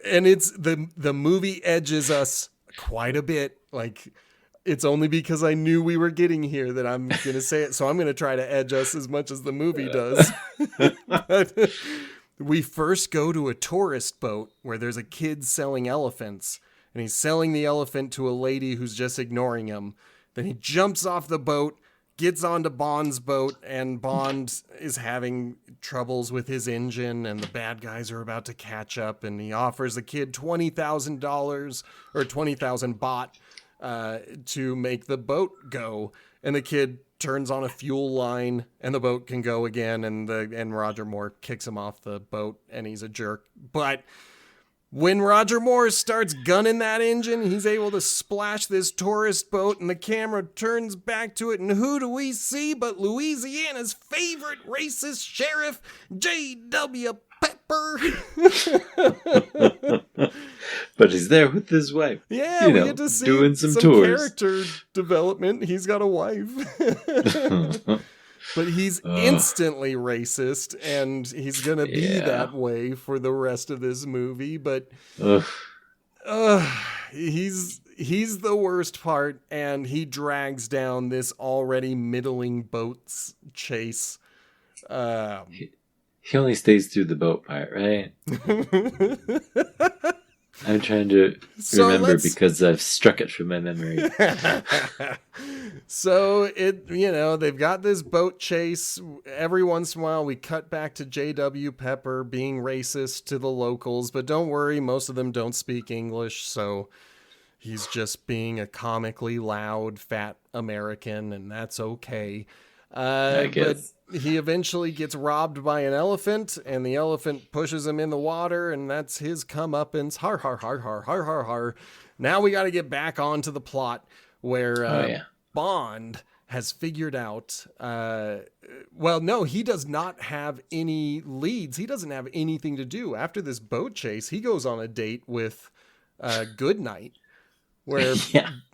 and it's the movie edges us quite a bit. Like, it's only because I knew we were getting here that I'm going to say it. So I'm going to try to edge us as much as the movie does. But we first go to a tourist boat where there's a kid selling elephants. And he's selling the elephant to a lady who's just ignoring him. Then he jumps off the boat, gets onto Bond's boat, and Bond is having troubles with his engine, and the bad guys are about to catch up, and he offers the kid $20,000 or 20,000 baht to make the boat go. And the kid turns on a fuel line, and the boat can go again, and Roger Moore kicks him off the boat, and he's a jerk. But when Roger Moore starts gunning that engine, he's able to splash this tourist boat, and the camera turns back to it, and who do we see but Louisiana's favorite racist sheriff, J.W. Pepper. But he's there with his wife. Yeah, we get to see doing some tours. Character development. He's got a wife. But he's instantly racist, and he's going to be that way for the rest of this movie. But he's the worst part, and he drags down this already middling boat's chase. He only stays through the boat part, right? I'm trying to remember because I've struck it from my memory. So they've got this boat chase. Every once in a while we cut back to J.W. Pepper being racist to the locals, but don't worry, most of them don't speak English, so he's just being a comically loud, fat American, and that's okay. I guess. But he eventually gets robbed by an elephant, and the elephant pushes him in the water, and that's his comeuppance. Har, har, har, har, har, har, har. Now we got to get back onto the plot where Bond has figured out... he does not have any leads. He doesn't have anything to do. After this boat chase, he goes on a date with Goodnight, where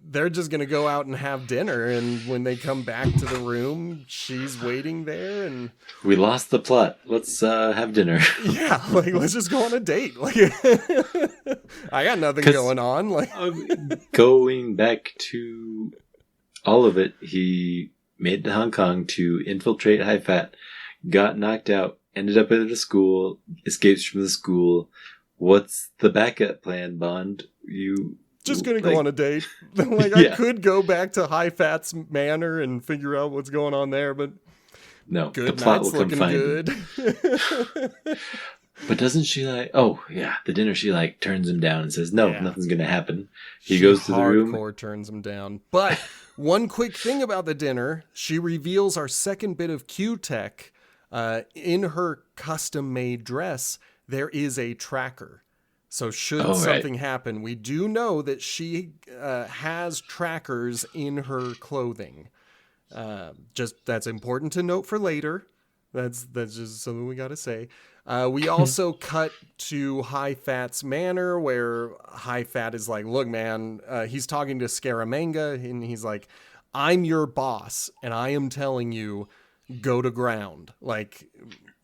they're just going to go out and have dinner. And when they come back to the room, she's waiting there. And we lost the plot. Let's have dinner. Yeah, let's just go on a date. I got nothing going on. Going back to all of it, he made it to Hong Kong to infiltrate High Fat, got knocked out, ended up at a school, escapes from the school. What's the backup plan, Bond? Just gonna go on a date. I could go back to High Fat's manor and figure out what's going on there, but no, Good the plot Night's will come looking good. But doesn't she the dinner she turns him down and says, no, nothing's gonna happen. He goes to the room. Hardcore turns him down. But one quick thing about the dinner, she reveals our second bit of Q-Tech. In her custom-made dress, there is a tracker. So should something happen, we do know that she has trackers in her clothing. That's important to note for later. That's just something we got to say. We also cut to High Fat's manor, where High Fat is like, look, man, he's talking to Scaramanga, and he's like, I'm your boss, and I am telling you, go to ground.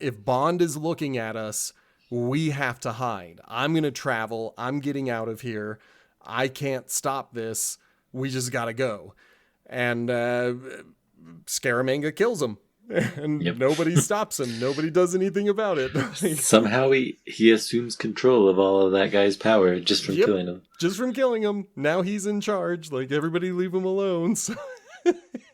If Bond is looking at us, we have to hide. I'm going to travel. I'm getting out of here. I can't stop this. We just got to go. And Scaramanga kills him. And nobody stops him. Nobody does anything about it. Somehow he assumes control of all of that guy's power just from killing him. Just from killing him. Now he's in charge. Everybody leave him alone. So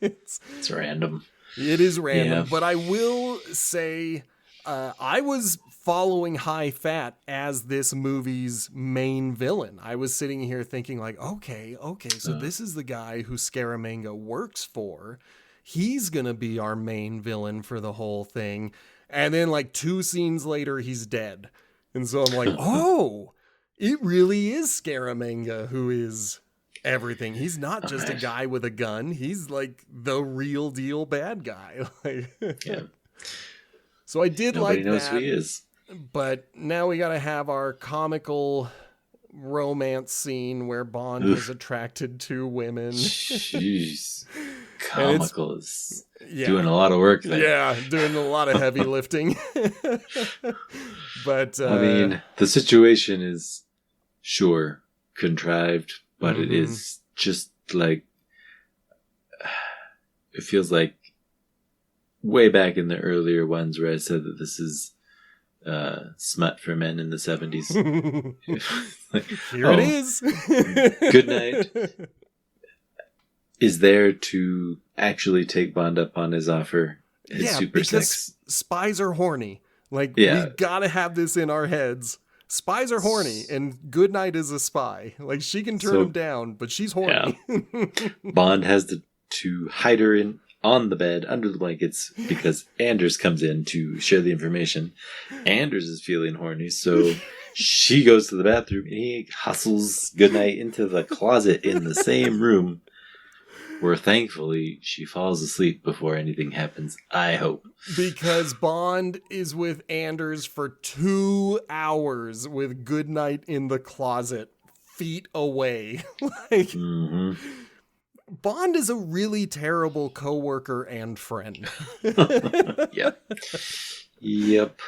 it's random. It is random. But I will say... I was following High Fat as this movie's main villain. I was sitting here thinking okay, so this is the guy who Scaramanga works for. He's going to be our main villain for the whole thing. And then 2 scenes later, he's dead. And so I'm like, oh, it really is Scaramanga who is everything. He's not just a guy with a gun. He's the real deal bad guy. So I did Nobody like knows that, who he is. But now we got to have our comical romance scene where Bond is attracted to women. Jeez. Comical is doing a lot of work there. Yeah, doing a lot of heavy lifting. But I mean, the situation is sure contrived, but it is just like, it feels like way back in the earlier ones where I said that this is smut for men in the 70s. Like, here it is. Good night. Is there to actually take Bond up on his offer. His super sex. Spies are horny. Like, we gotta have this in our heads. Spies are horny, and Goodnight is a spy. Like, she can turn him down, but she's horny. Yeah. Bond has to hide her on the bed under the blankets because Anders comes in to share the information. Anders is feeling horny, so she goes to the bathroom and he hustles Goodnight into the closet in the same room, where thankfully she falls asleep before anything happens, I hope. Because Bond is with Anders for 2 hours with Goodnight in the closet, feet away. Like, Bond is a really terrible coworker and friend. Yep.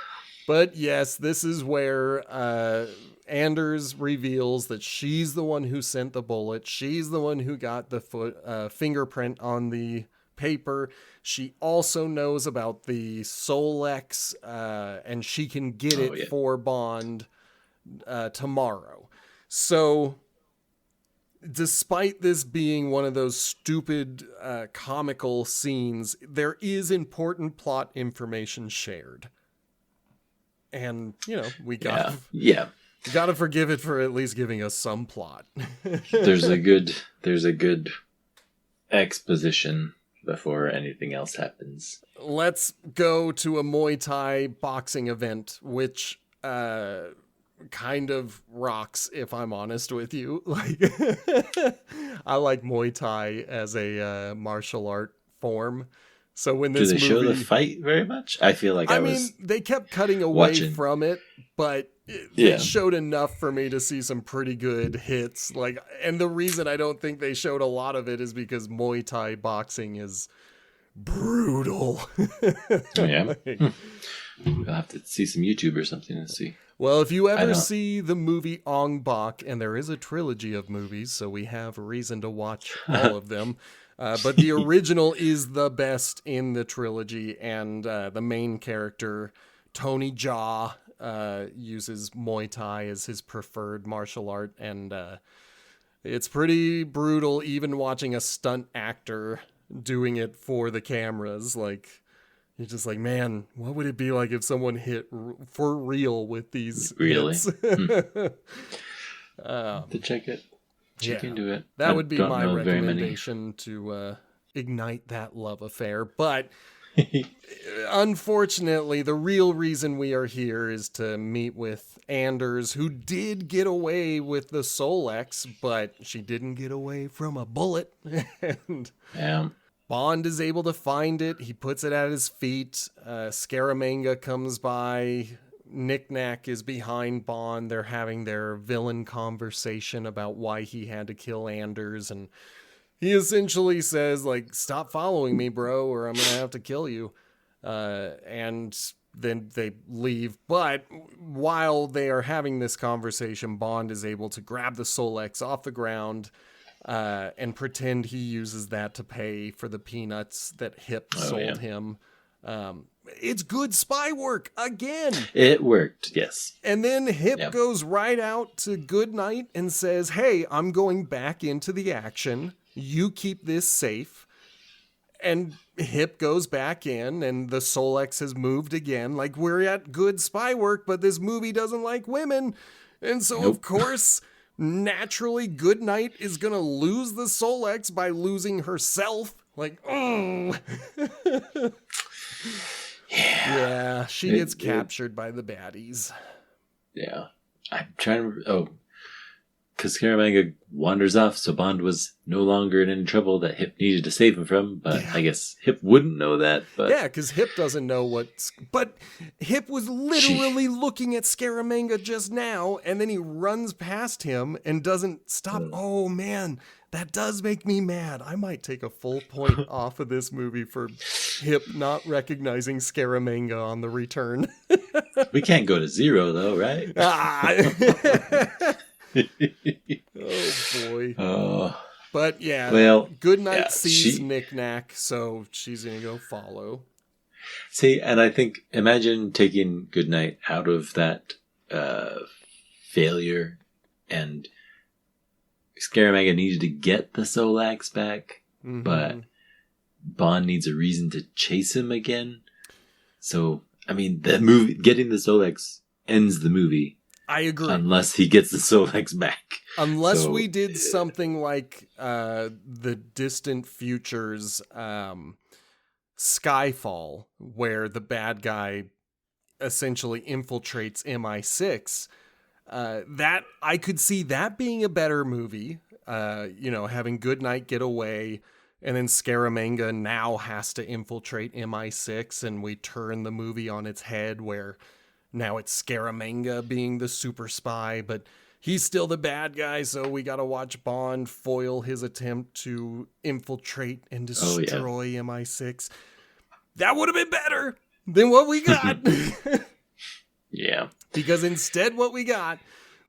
But yes, this is where Anders reveals that she's the one who sent the bullet. She's the one who got the fingerprint on the paper. She also knows about the Solex, and she can get it for Bond tomorrow. So, despite this being one of those stupid comical scenes, there is important plot information shared. And, we gotta forgive it for at least giving us some plot. There's a good exposition before anything else happens. Let's go to a Muay Thai boxing event, which kind of rocks, if I'm honest with you. Like, I like Muay Thai as a martial art form. So when this movie... show the fight very much? I feel like I mean, they kept cutting away from it, but it showed enough for me to see some pretty good hits. Like, and the reason I don't think they showed a lot of it is because Muay Thai boxing is brutal. Yeah. We'll have to see some YouTube or something to see. Well, if you ever see the movie Ong Bak, and there is a trilogy of movies, so we have a reason to watch all of them. But the original is the best in the trilogy, and the main character, Tony Jaa, uses Muay Thai as his preferred martial art, and it's pretty brutal even watching a stunt actor doing it for the cameras. Like, you're just like, man, what would it be like if someone hit for real with these hits? To check it. Check into it. That would be my recommendation to ignite that love affair. But unfortunately, the real reason we are here is to meet with Anders, who did get away with the Solex, but she didn't get away from a bullet. And Bond is able to find it. He puts it at his feet. Scaramanga comes by. Knick-Knack is behind Bond. They're having their villain conversation about why he had to kill Anders, and he essentially says, like, stop following me, bro, or I'm gonna have to kill you. And then they leave. But while they are having this conversation, Bond is able to grab the Solex off the ground and pretend he uses that to pay for the peanuts that Hip sold him. It's good spy work again. It worked, yes. And then Hip goes right out to Goodnight and says, hey, I'm going back into the action. You keep this safe. And Hip goes back in, and the Solex has moved again. Like, we're at good spy work, but this movie doesn't like women. And so, of course, naturally, Goodnight is going to lose the Solex by losing herself. Like, oh. Yeah, she gets captured by the baddies. Yeah. I'm trying to... because Scaramanga wanders off, so Bond was no longer in any trouble that Hip needed to save him from. But I guess Hip wouldn't know that. But yeah, because Hip doesn't know what's... But Hip was literally looking at Scaramanga just now, and then he runs past him and doesn't stop. Oh, man, that does make me mad. I might take a full point off of this movie for Hip not recognizing Scaramanga on the return. We can't go to 0, though, right? Oh, boy. Oh. But, yeah, well, Goodnight sees Knick-Knack, so she's going to go follow. See, and I think, imagine taking Goodnight out of that failure, and Scaramanga needed to get the Solax back, but Bond needs a reason to chase him again. So, I mean, the movie, getting the Solax ends the movie. I agree. Unless he gets the Solax back. Unless we did something like the Distant Futures Skyfall, where the bad guy essentially infiltrates MI6. That I could see that being a better movie. Having Goodnight get away, and then Scaramanga now has to infiltrate MI6, and we turn the movie on its head where now it's Scaramanga being the super spy, but he's still the bad guy, so we gotta watch Bond foil his attempt to infiltrate and destroy MI6. That would have been better than what we got. Yeah. Because instead what we got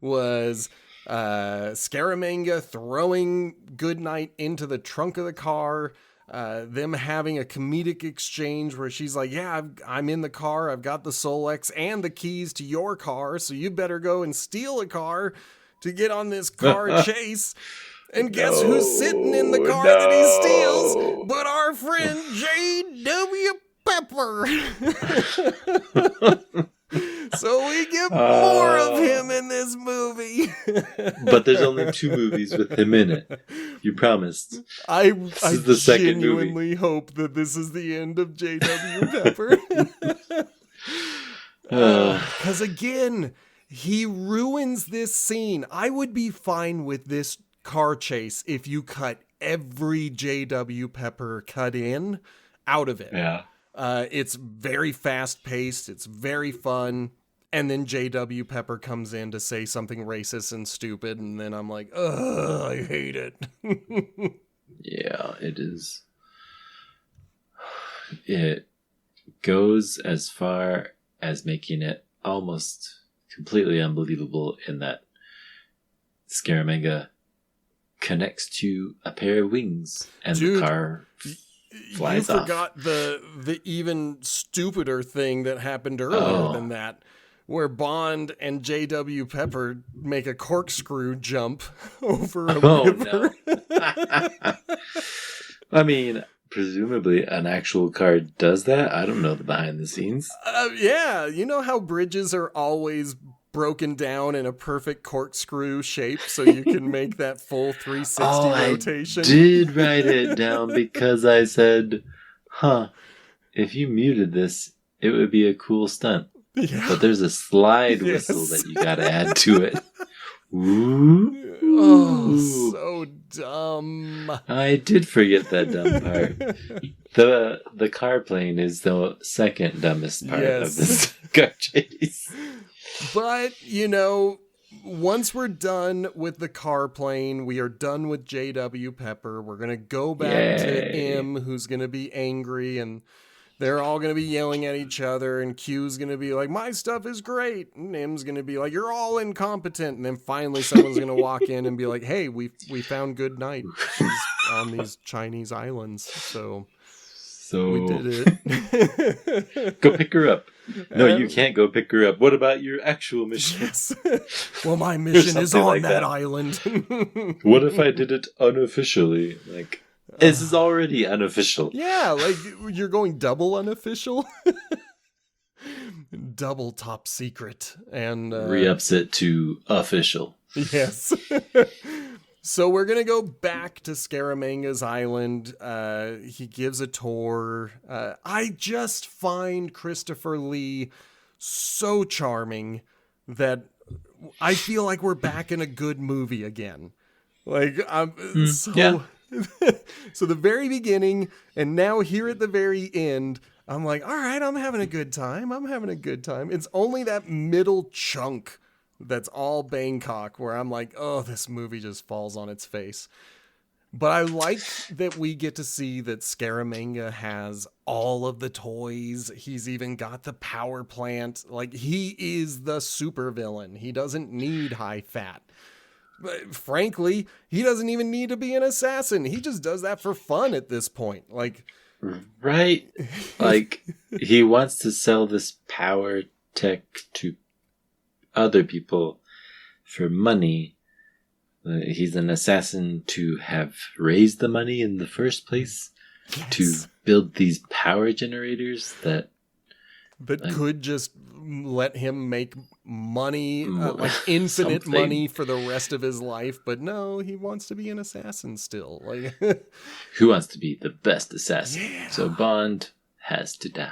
was Scaramanga throwing Goodnight into the trunk of the car, them having a comedic exchange where she's like, yeah, I'm in the car, I've got the Solex and the keys to your car, so you better go and steal a car to get on this car chase. And guess who's sitting in the car that he steals but our friend J.W. Pepper. So we get more of him in this movie. But there's only 2 movies with him in it. You promised. I is the second genuinely movie. hope that this is the end of J.W. Pepper. Because again, he ruins this scene. I would be fine with this car chase if you cut every J.W. Pepper cut in out of it. Yeah. It's very fast paced. It's very fun. And then J.W. Pepper comes in to say something racist and stupid. And then I'm like, ugh, I hate it. Yeah, it is. It goes as far as making it almost completely unbelievable in that Scaramanga connects to a pair of wings and the car flies off. You forgot the even stupider thing that happened earlier than that, where Bond and J.W. Pepper make a corkscrew jump over a river. No. I mean, presumably an actual car does that. I don't know the behind the scenes. Yeah, you know how bridges are always broken down in a perfect corkscrew shape so you can make that full 360 rotation? I did write it down because I said, if you muted this, it would be a cool stunt. Yeah. But there's a slide whistle that you gotta add to it. Ooh. Oh, so dumb. I did forget that dumb part. The car plane is the second dumbest part of this car chase. But, once we're done with the car plane, we are done with J.W. Pepper. We're going to go back to M, who's going to be angry, and they're all going to be yelling at each other, and Q's going to be like, my stuff is great, and M's going to be like, you're all incompetent, and then finally someone's going to walk in and be like, hey, we found Goodnight. She's on these Chinese islands, so we did it. Go pick her up. No, you can't go pick her up. What about your actual mission? Yes. Well, my mission is on like that island. What if I did it unofficially? Like, this is already unofficial. Yeah, like you're going double unofficial. Double top secret. And re-ups it to official. Yes. So we're going to go back to Scaramanga's island. He gives a tour. I just find Christopher Lee so charming that I feel like we're back in a good movie again. Like, Yeah. so the very beginning and now here at the very end, I'm like, all right, I'm having a good time. It's only that middle chunk that's all Bangkok where I'm like, oh, this movie just falls on its face. But I like that we get to see that Scaramanga has all of the toys. He's even got the power plant. Like, he is the supervillain. He doesn't need high fat. But frankly, he doesn't even need to be an assassin. He just does that for fun at this point. Like, right? Like, he wants to sell this power tech to other people for money. He's an assassin to have raised the money in the first place, yes, to build these power generators that could just let him make money, like infinite something. money for the rest of his life. But no, he wants to be an assassin still. Like, who wants to be the best assassin? Yeah. So Bond has to die.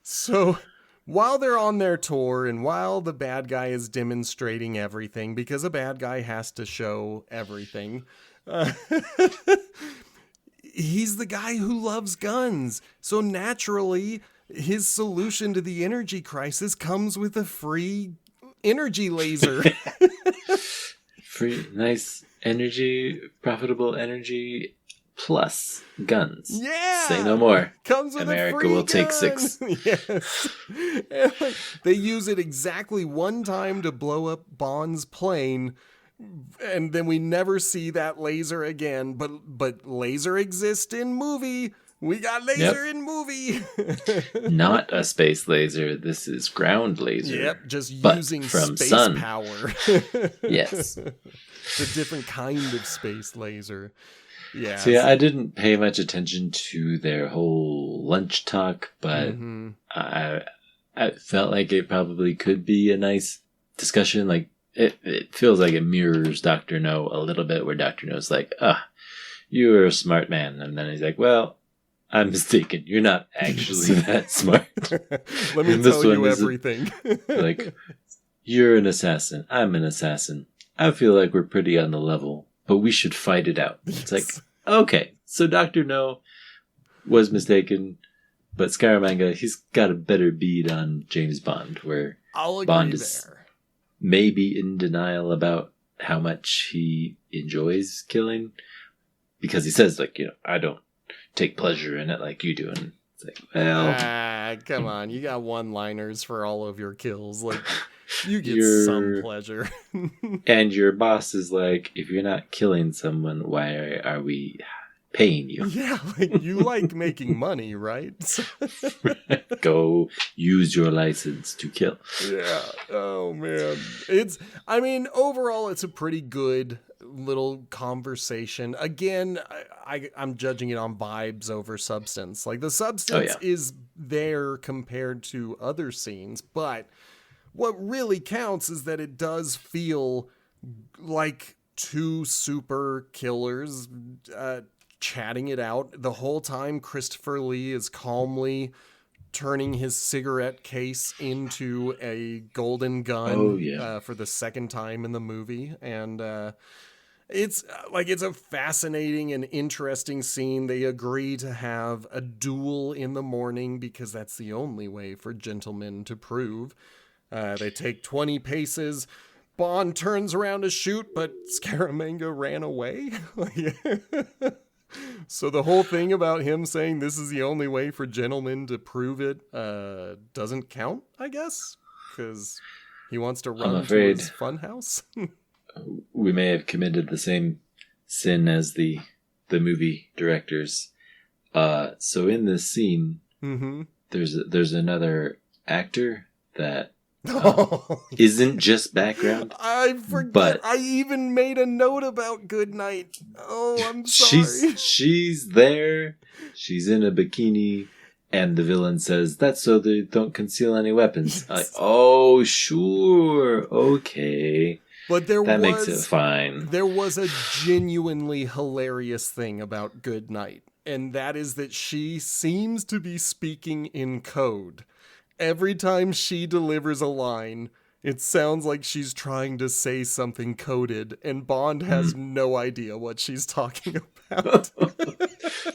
So while they're on their tour and while the bad guy is demonstrating everything, because a bad guy has to show everything, he's the guy who loves guns. So naturally, his solution to the energy crisis comes with a free energy laser. Free, nice energy, profitable energy, plus guns. Yeah. Say no more. Comes with America a free will take gun. 6. Yes. And like, they use it exactly one time to blow up Bond's plane, and then we never see that laser again. But laser exists in movie. We got laser in movie. Not a space laser. This is ground laser. Yep, just using from space sun. power. Yes. It's a different kind of space laser. Yeah. So yeah, I didn't pay much attention to their whole lunch talk, but I felt like it probably could be a nice discussion. Like it feels like it mirrors Dr. No a little bit, where Dr. No's like, you're a smart man. And then he's like, well, I'm mistaken. You're not actually that smart. Let me tell you everything. Like, you're an assassin. I'm an assassin. I feel like we're pretty on the level, but we should fight it out. It's like, okay, so Dr. No was mistaken, but Scaramanga, he's got a better bead on James Bond, where I'll agree Bond is maybe in denial about how much he enjoys killing, because he says, like, I don't take pleasure in it like you do. And it's like, well, come on, you got one-liners for all of your kills. Like, you get some pleasure. And your boss is like, if you're not killing someone, why are we paying you? Yeah, like, you like making money, right? Go use your license to kill. Yeah. Oh man. Overall it's a pretty good little conversation. Again, I'm judging it on vibes over substance. Like, the substance is there compared to other scenes, but what really counts is that it does feel like two super killers chatting it out. The whole time Christopher Lee is calmly turning his cigarette case into a golden gun for the second time in the movie. And it's a fascinating and interesting scene. They agree to have a duel in the morning because that's the only way for gentlemen to prove. They take 20 paces. Bond turns around to shoot, but Scaramanga ran away. So the whole thing about him saying this is the only way for gentlemen to prove it doesn't count, I guess, because he wants to run to his funhouse. We may have committed the same sin as the movie directors. So in this scene, there's another actor that isn't just background. I forget. But I even made a note about Goodnight. Oh, I'm sorry. She's there. She's in a bikini, and the villain says, "That's so they don't conceal any weapons." Yes. Like, oh, sure, okay. But that makes it fine. There was a genuinely hilarious thing about Goodnight, and that is that she seems to be speaking in code. Every time she delivers a line, It sounds like she's trying to say something coded, and Bond has no idea what she's talking about.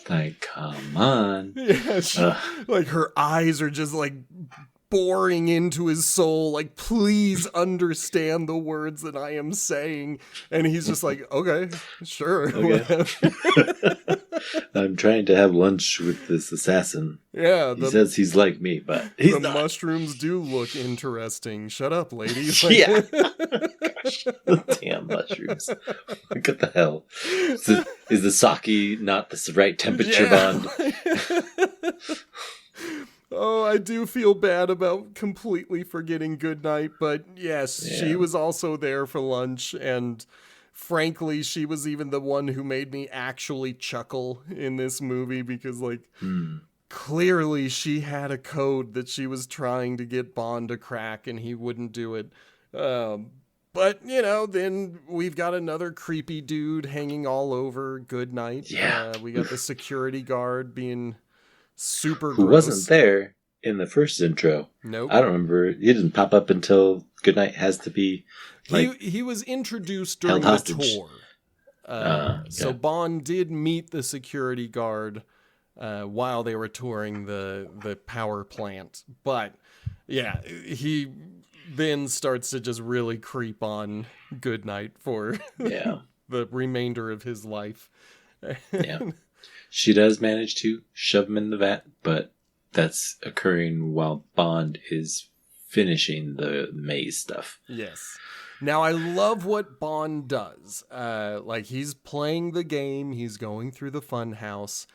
Like, come on. Yeah, like her eyes are just like boring into his soul, like, please understand the words that I am saying. And he's just like, okay, sure. Okay. I'm trying to have lunch with this assassin. Yeah. He says he's like me, but he's the not. mushrooms do look interesting. Shut up, lady. Like, Yeah. Gosh, the damn mushrooms. What the hell? Is the sake not the right temperature, Bond? Oh, I do feel bad about completely forgetting Goodnight, but yes, she was also there for lunch, and frankly, she was even the one who made me actually chuckle in this movie, because, like, clearly she had a code that she was trying to get Bond to crack, and he wouldn't do it. But, you know, then we've got another creepy dude hanging all over Goodnight. Yeah. We got the security guard being super Who gross. wasn't there in the first intro. Nope. I don't remember. He didn't pop up until Goodnight has to be, like, he was introduced during the tour. So Bond did meet the security guard while they were touring the power plant. But, yeah, he then starts to just really creep on Goodnight for the remainder of his life. Yeah. She does manage to shove him in the vat, but that's occurring while Bond is finishing the maze stuff. Yes. Now, I love what Bond does. Like, he's playing the game, he's going through the fun house,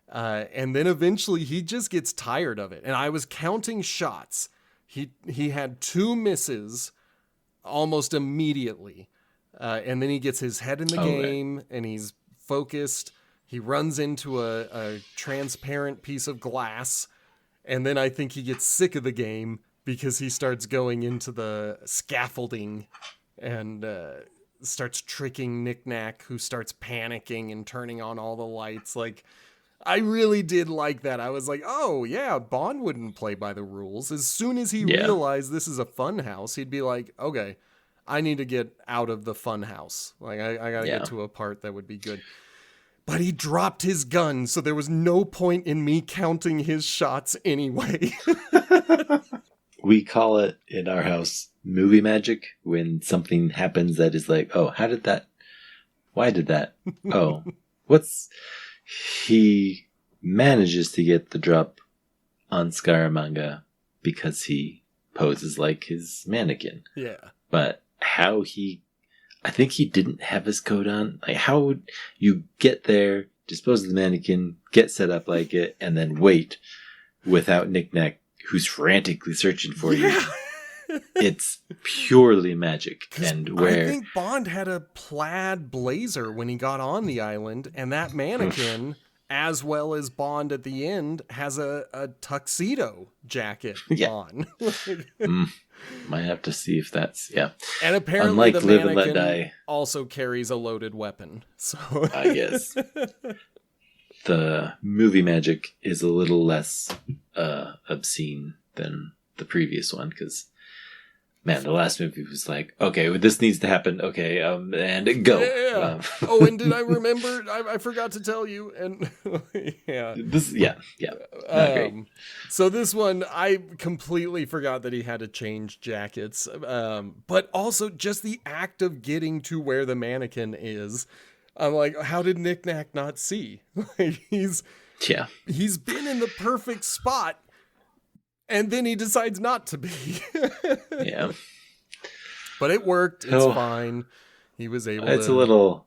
and then eventually he just gets tired of it. And I was counting shots. He had 2 misses almost immediately. And then he gets his head in the game, and he's focused. He runs into a transparent piece of glass, and then I think he gets sick of the game because he starts going into the scaffolding and starts tricking Knick-Knack, who starts panicking and turning on all the lights. Like, I really did like that. I was like, oh, yeah, Bond wouldn't play by the rules. As soon as he realized this is a fun house, he'd be like, okay, I need to get out of the fun house. Like, I got to get to a part that would be good. But he dropped his gun, so there was no point in me counting his shots anyway. We call it in our house movie magic when something happens that is like, oh, why did that? Oh, he manages to get the drop on Scaramanga because he poses like his mannequin. Yeah. But I think he didn't have his coat on. Like, how would you get there, dispose of the mannequin, get set up like it, and then wait without Knick-Knack, who's frantically searching for you? It's purely magic. And I think Bond had a plaid blazer when he got on the island, and that mannequin, as well as Bond at the end, has a tuxedo jacket on. Might have to see if that's, And apparently unlike the Live and Let mannequin Die, also carries a loaded weapon. So I guess the movie magic is a little less obscene than the previous one, because, man, the last movie was like, okay, well, this needs to happen. Okay, and go. Yeah. Oh, and did I remember? I forgot to tell you. And Not great. So this one, I completely forgot that he had to change jackets. But also just the act of getting to where the mannequin is. I'm like, how did Knick-Knack not see? Like, he's been in the perfect spot, and then he decides not to be. Yeah. But it worked. It's fine. He was able to... It's a little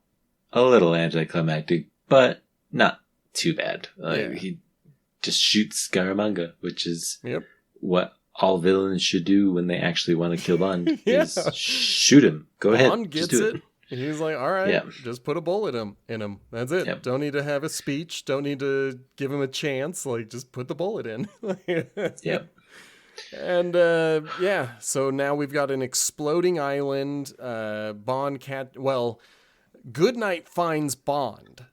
anticlimactic, but not too bad. He just shoots Scaramanga, which is what all villains should do when they actually want to kill Bond. Is shoot him. Go ahead. Bond gets it. He's like, all right, just put a bullet in him. That's it. Yep. Don't need to have a speech. Don't need to give him a chance. Like, just put the bullet in. Yep. And, so now we've got an exploding island. Goodnight finds Bond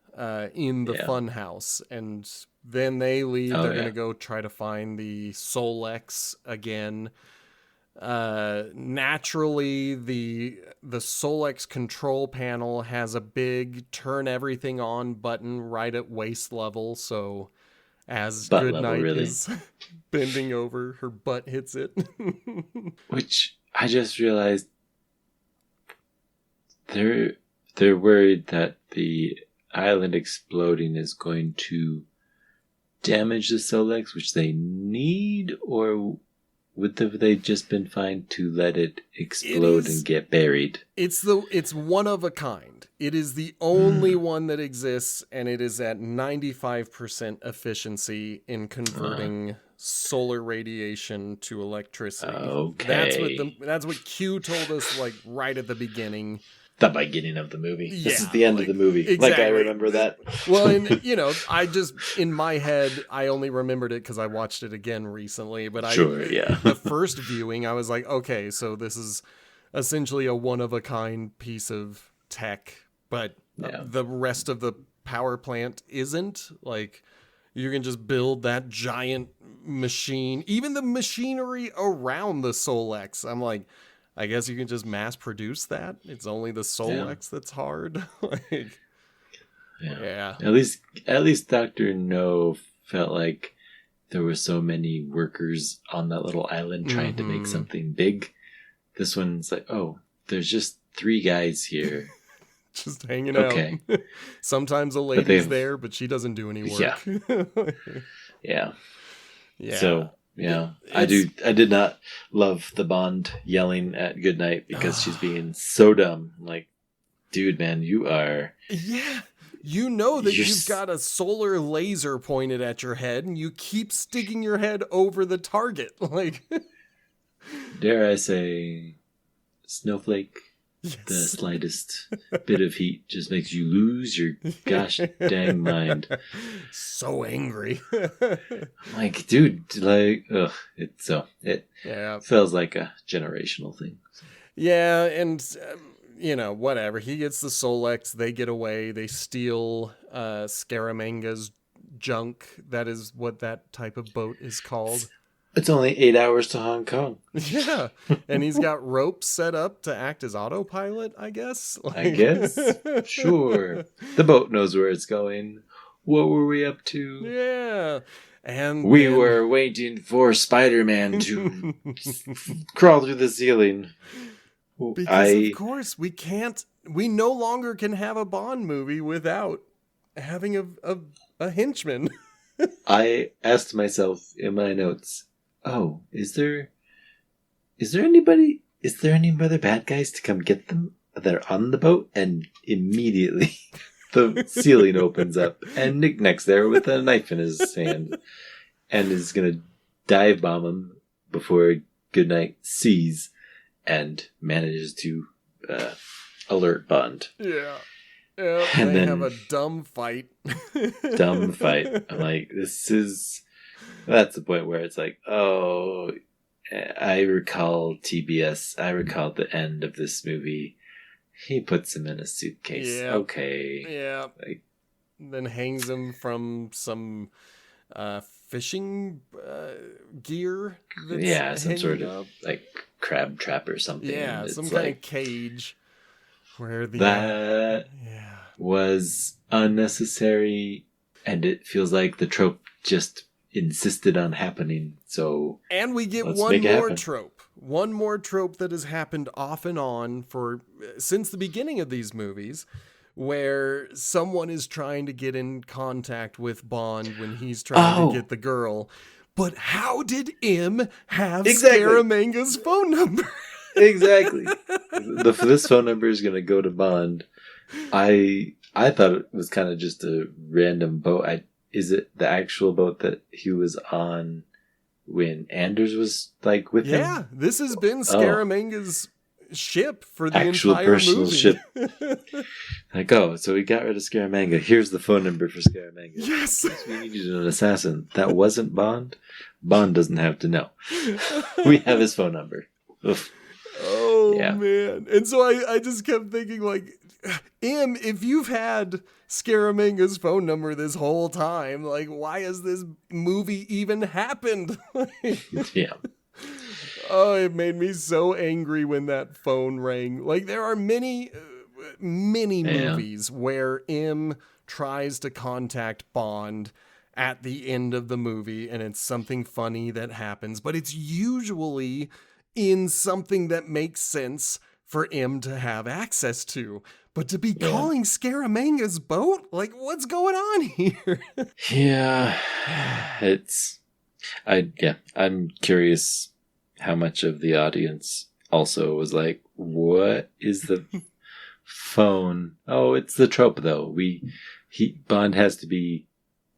in the fun house, and then they leave. They're going to go try to find the Solex again. Naturally, the Solex control panel has a big turn everything on button right at waist level, so as Butt level, Goodnight really. is bending over, her butt hits it. Which I just realized they're worried that the island exploding is going to damage the Solex, which they need, or would they just been fine to let it explode and get buried? It's one of a kind. It is the only one that exists, and it is at 95% efficiency in converting solar radiation to electricity. Okay. That's what Q told us, like, right at the beginning. The beginning of the movie. Yeah, this is the end of the movie. Exactly. Like, I remember that. Well, and, I just, in my head, I only remembered it because I watched it again recently. But the first viewing, I was like, okay, so this is essentially a one-of-a-kind piece of tech, but the rest of the power plant isn't. Like, you can just build that giant machine. Even the machinery around the Solex, I'm like, I guess you can just mass produce that. It's only the Solex that's hard. At least Dr. No felt like there were so many workers on that little island trying to make something big. This one's like, oh, there's just 3 guys here. Just hanging out. Sometimes a lady's there, but she doesn't do any work. Yeah. So... Yeah, I did not love the Bond yelling at Goodnight because she's being so dumb. I'm like, dude, man, you are... Yeah, you know that you've got a solar laser pointed at your head and you keep sticking your head over the target. Like, dare I say, snowflake, the slightest bit of heat just makes you lose your gosh dang mind. So angry. Like, dude, like, ugh, it feels like a generational thing. Yeah, and whatever. He gets the Solex, they get away, they steal Scaramanga's junk. That is what that type of boat is called. It's only 8 hours to Hong Kong. Yeah, and he's got ropes set up to act as autopilot, I guess. I guess. Sure. The boat knows where it's going. What were we up to? Yeah. And we were waiting for Spider-Man to crawl through the ceiling. Because, of course, we no longer can have a Bond movie without having a henchman. I asked myself in my notes, oh, is there any other bad guys to come get them? They're on the boat, and immediately the ceiling opens up, and Nick Nack's there with a knife in his hand, and is gonna dive bomb him before Goodnight sees and manages to alert Bond. Yeah. And they have a dumb fight. I'm like, that's the point where it's like, oh, I recall TBS. I recall the end of this movie. He puts him in a suitcase. Yeah. Okay. Yeah. Like, then hangs him from some fishing gear. Some sort of like crab trap or something. Yeah, some kind of cage where that was unnecessary, and it feels like the trope just insisted on happening. And we get one more trope that has happened off and on since the beginning of these movies, where someone is trying to get in contact with Bond when he's trying to get the girl. But how did M have Scaramanga's phone number? Exactly. This phone number is going to go to Bond. I thought it was kind of just a random boat. Is it the actual boat that he was on when Anders was like with him? Yeah, this has been Scaramanga's ship for the actual entire personal movie. Ship. Like, so we got rid of Scaramanga. Here's the phone number for Scaramanga. Yes. We needed an assassin. That wasn't Bond. Bond doesn't have to know. We have his phone number. Oof. Oh, man. And so I just kept thinking, like, if you've had Scaramanga's phone number this whole time, like, why has this movie even happened? Yeah. Oh, it made me so angry when that phone rang. Like, there are many movies where M tries to contact Bond at the end of the movie, and it's something funny that happens, but it's usually in something that makes sense for M to have access to. But to be calling Scaramanga's boat? Like, what's going on here? Yeah. I'm curious how much of the audience also was like, what is the phone? Oh, it's the trope though. Bond has to be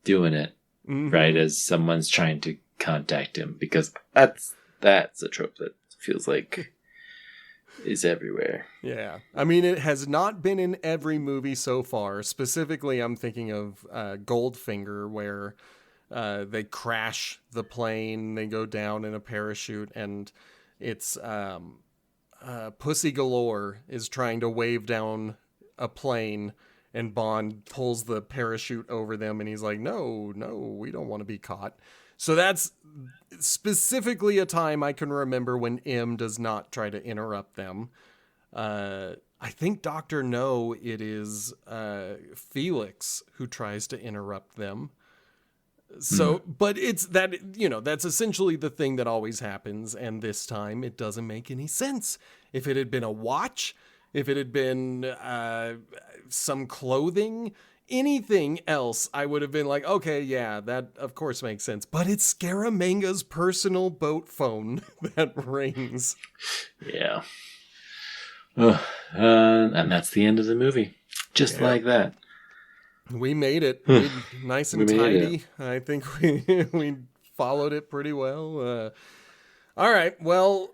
doing it, right, as someone's trying to contact him, because that's a trope that feels like is everywhere. Yeah. I mean, it has not been in every movie so far. Specifically, I'm thinking of Goldfinger, where they crash the plane, they go down in a parachute, and it's Pussy Galore is trying to wave down a plane, and Bond pulls the parachute over them, and he's like, no, we don't want to be caught. So that's specifically a time I can remember when M does not try to interrupt them. I think Dr. No, it is Felix who tries to interrupt them. So, but it's that, that's essentially the thing that always happens. And this time it doesn't make any sense. If it had been a watch, if it had been some clothing, anything else, I would have been like, okay, yeah, that of course makes sense. But it's Scaramanga's personal boat phone that rings. Yeah. And that's the end of the movie. Just like that. We made it. Nice and tidy. I think we followed it pretty well. All right. Well,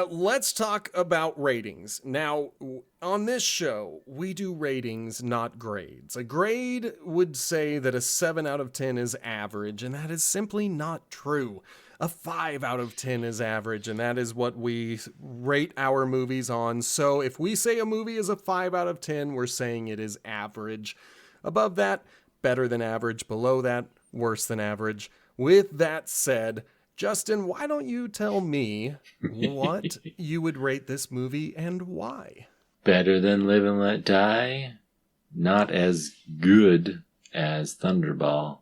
let's talk about ratings. Now, on this show, we do ratings, not grades. A grade would say that a 7 out of 10 is average, and that is simply not true. A 5 out of 10 is average, and that is what we rate our movies on. So if we say a movie is a 5 out of 10, we're saying it is average. Above that, better than average. Below that, worse than average. With that said, Justin, why don't you tell me what you would rate this movie and why? Better than Live and Let Die. Not as good as Thunderball.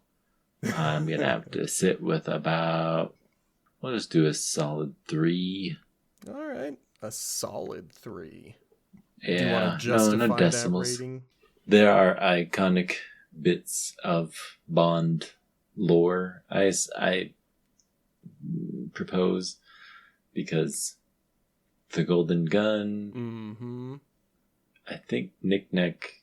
I'm going to have to sit with about, we'll just do a solid 3. All right. A solid 3. Yeah. Do you want to justify no decimals. that rating? There are iconic bits of Bond lore, I propose, because the Golden Gun, I think Knick Knack,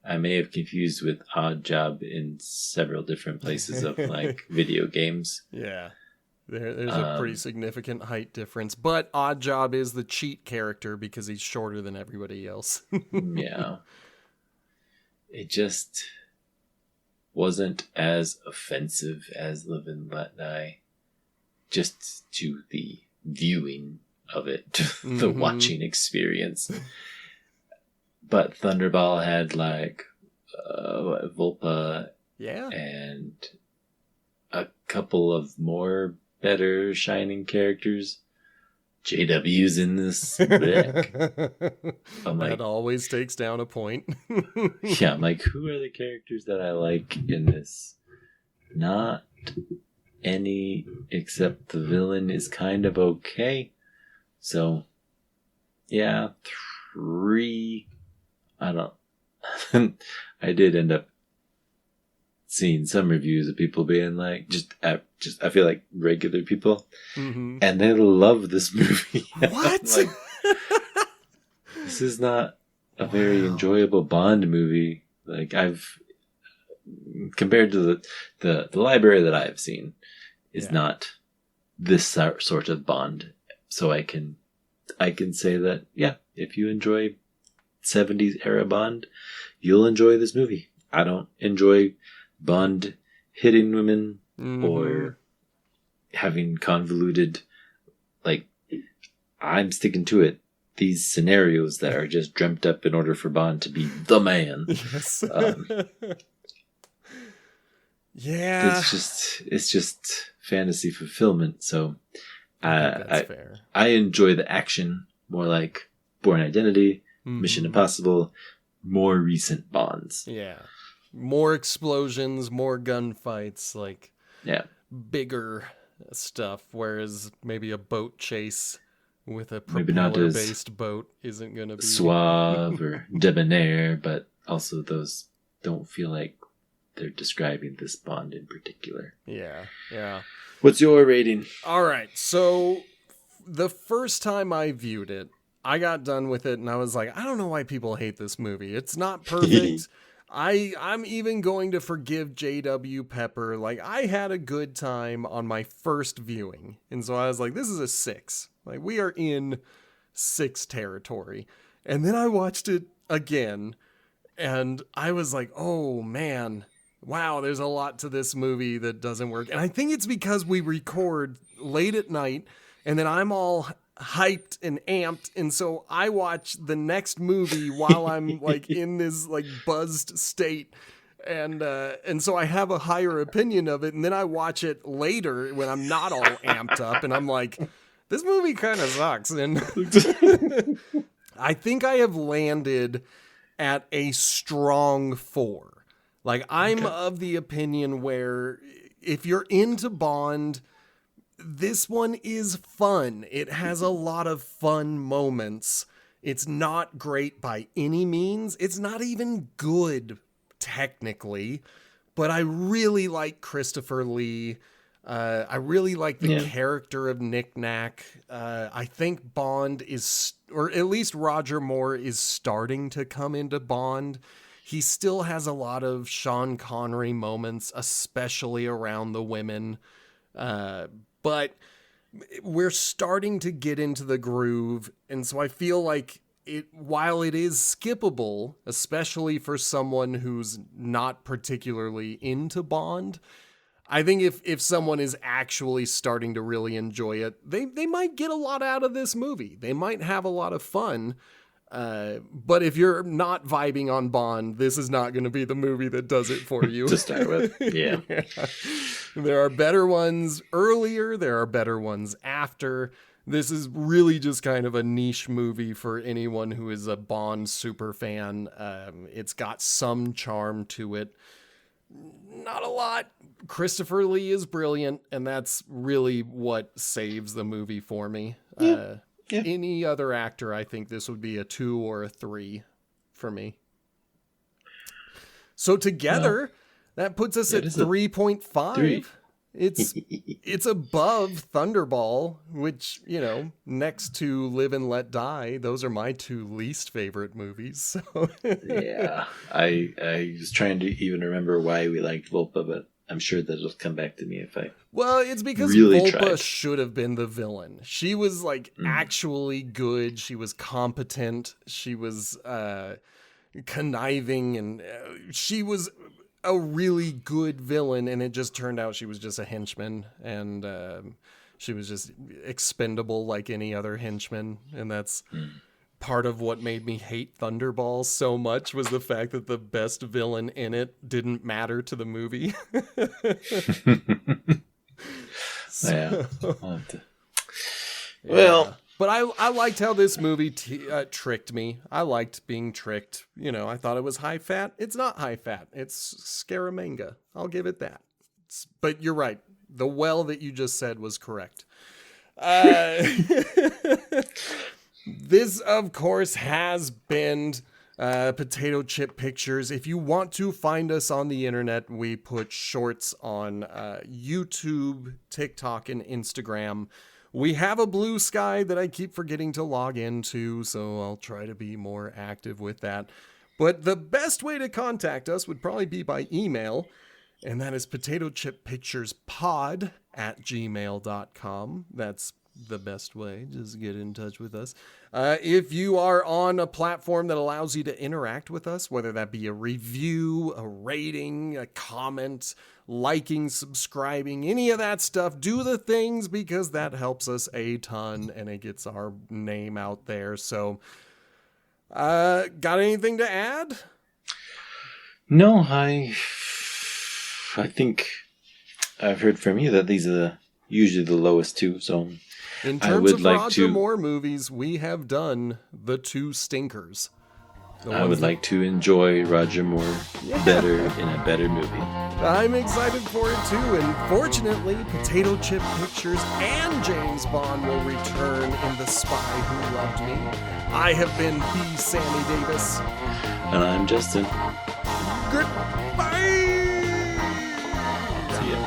I may have confused with Odd Job in several different places of like video games. Yeah. There's a pretty significant height difference, but Odd Job is the cheat character because he's shorter than everybody else. Yeah. It just wasn't as offensive as Live and Let Die, just to the viewing of it, the watching experience. But Thunderball had like Volpa, and a couple of more better shining characters. JW's in this Rick. That always takes down a point. Yeah, I'm like, who are the characters that I like in this? Not any, except the villain is kind of okay. So, yeah, 3. I don't. I did end up seeing some reviews of people being like, I feel like regular people, and they love this movie. What? Like, this is not a very enjoyable Bond movie. Like, I've compared to the library that I've seen is not this sort of Bond. So I can say that, yeah, if you enjoy 70s era Bond, you'll enjoy this movie. I don't enjoy Bond hitting women or having convoluted, like, I'm sticking to it. These scenarios that are just dreamt up in order for Bond to be the man. Yes. Yeah. It's just fantasy fulfillment. So I think that's fair. I enjoy the action more like Bourne Identity, Mission Impossible, more recent Bonds. Yeah. More explosions, more gunfights, like bigger stuff, whereas maybe a boat chase with a propeller-based boat isn't going to be suave or debonair, but also those don't feel like they're describing this Bond in particular. Yeah. What's your rating? All right, so the first time I viewed it, I got done with it and I was like, I don't know why people hate this movie. It's not perfect. I'm even going to forgive J.W. Pepper. Like, I had a good time on my first viewing. And so I was like, this is a 6. Like, we are in 6 territory. And then I watched it again. And I was like, oh, man. Wow, there's a lot to this movie that doesn't work. And I think it's because we record late at night. And then I'm all hyped and amped, and so I watch the next movie while I'm like in this like buzzed state, and so I have a higher opinion of it, and then I watch it later when I'm not all amped up, and I'm like, this movie kind of sucks. And I think I have landed at a strong 4. Like, I'm of the opinion where if you're into Bond, this one is fun. It has a lot of fun moments. It's not great by any means. It's not even good, technically. But I really like Christopher Lee. I really like the character of Nick Nack. I think Bond is, or at least Roger Moore is starting to come into Bond. He still has a lot of Sean Connery moments, especially around the women. But we're starting to get into the groove, and so I feel like while it is skippable, especially for someone who's not particularly into Bond, I think if someone is actually starting to really enjoy it, they might get a lot out of this movie. They might have a lot of fun. But if you're not vibing on Bond, this is not going to be the movie that does it for you. To start with, yeah. There are better ones earlier. There are better ones after. This is really just kind of a niche movie for anyone who is a Bond super fan. It's got some charm to it. Not a lot. Christopher Lee is brilliant, and that's really what saves the movie for me. Yeah. Any other actor, I think this would be a 2 or a 3 for me. So together, that puts us at 3.5. It's above Thunderball, which, next to Live and Let Die, those are my 2 least favorite movies. So yeah, I was trying to even remember why we liked Volpa, but I'm sure that it'll come back to me if I. Well, it's because really Volpa should have been the villain. She was actually good. She was competent. She was conniving, and she was a really good villain. And it just turned out she was just a henchman, and she was just expendable like any other henchman. And that's part of what made me hate Thunderball so much, was the fact that the best villain in it didn't matter to the movie. But I liked how this movie tricked me. I liked being tricked. I thought it was high fat. It's not high fat. It's scaramanga. I'll give it that. But you're right. The well that you just said was correct. This, of course, has been Potato Chip Pictures. If you want to find us on the internet, we put shorts on YouTube, TikTok, and Instagram. We have a Blue Sky that I keep forgetting to log into, so I'll try to be more active with that. But the best way to contact us would probably be by email, and that is potatochippicturespod@gmail.com. That's the best way. Just get in touch with us. If you are on a platform that allows you to interact with us, whether that be a review, a rating, a comment, liking, subscribing, any of that stuff, do the things, because that helps us a ton and it gets our name out there. So, got anything to add? No, I think I've heard from you that these are usually the lowest 2, so In I terms would of like Roger to- Moore movies, we have done the two stinkers. I would like to enjoy Roger Moore better in a better movie. I'm excited for it too, and fortunately, Potato Chip Pictures and James Bond will return in The Spy Who Loved Me. I have been the Sammy Davis. And I'm Justin. Goodbye! See ya.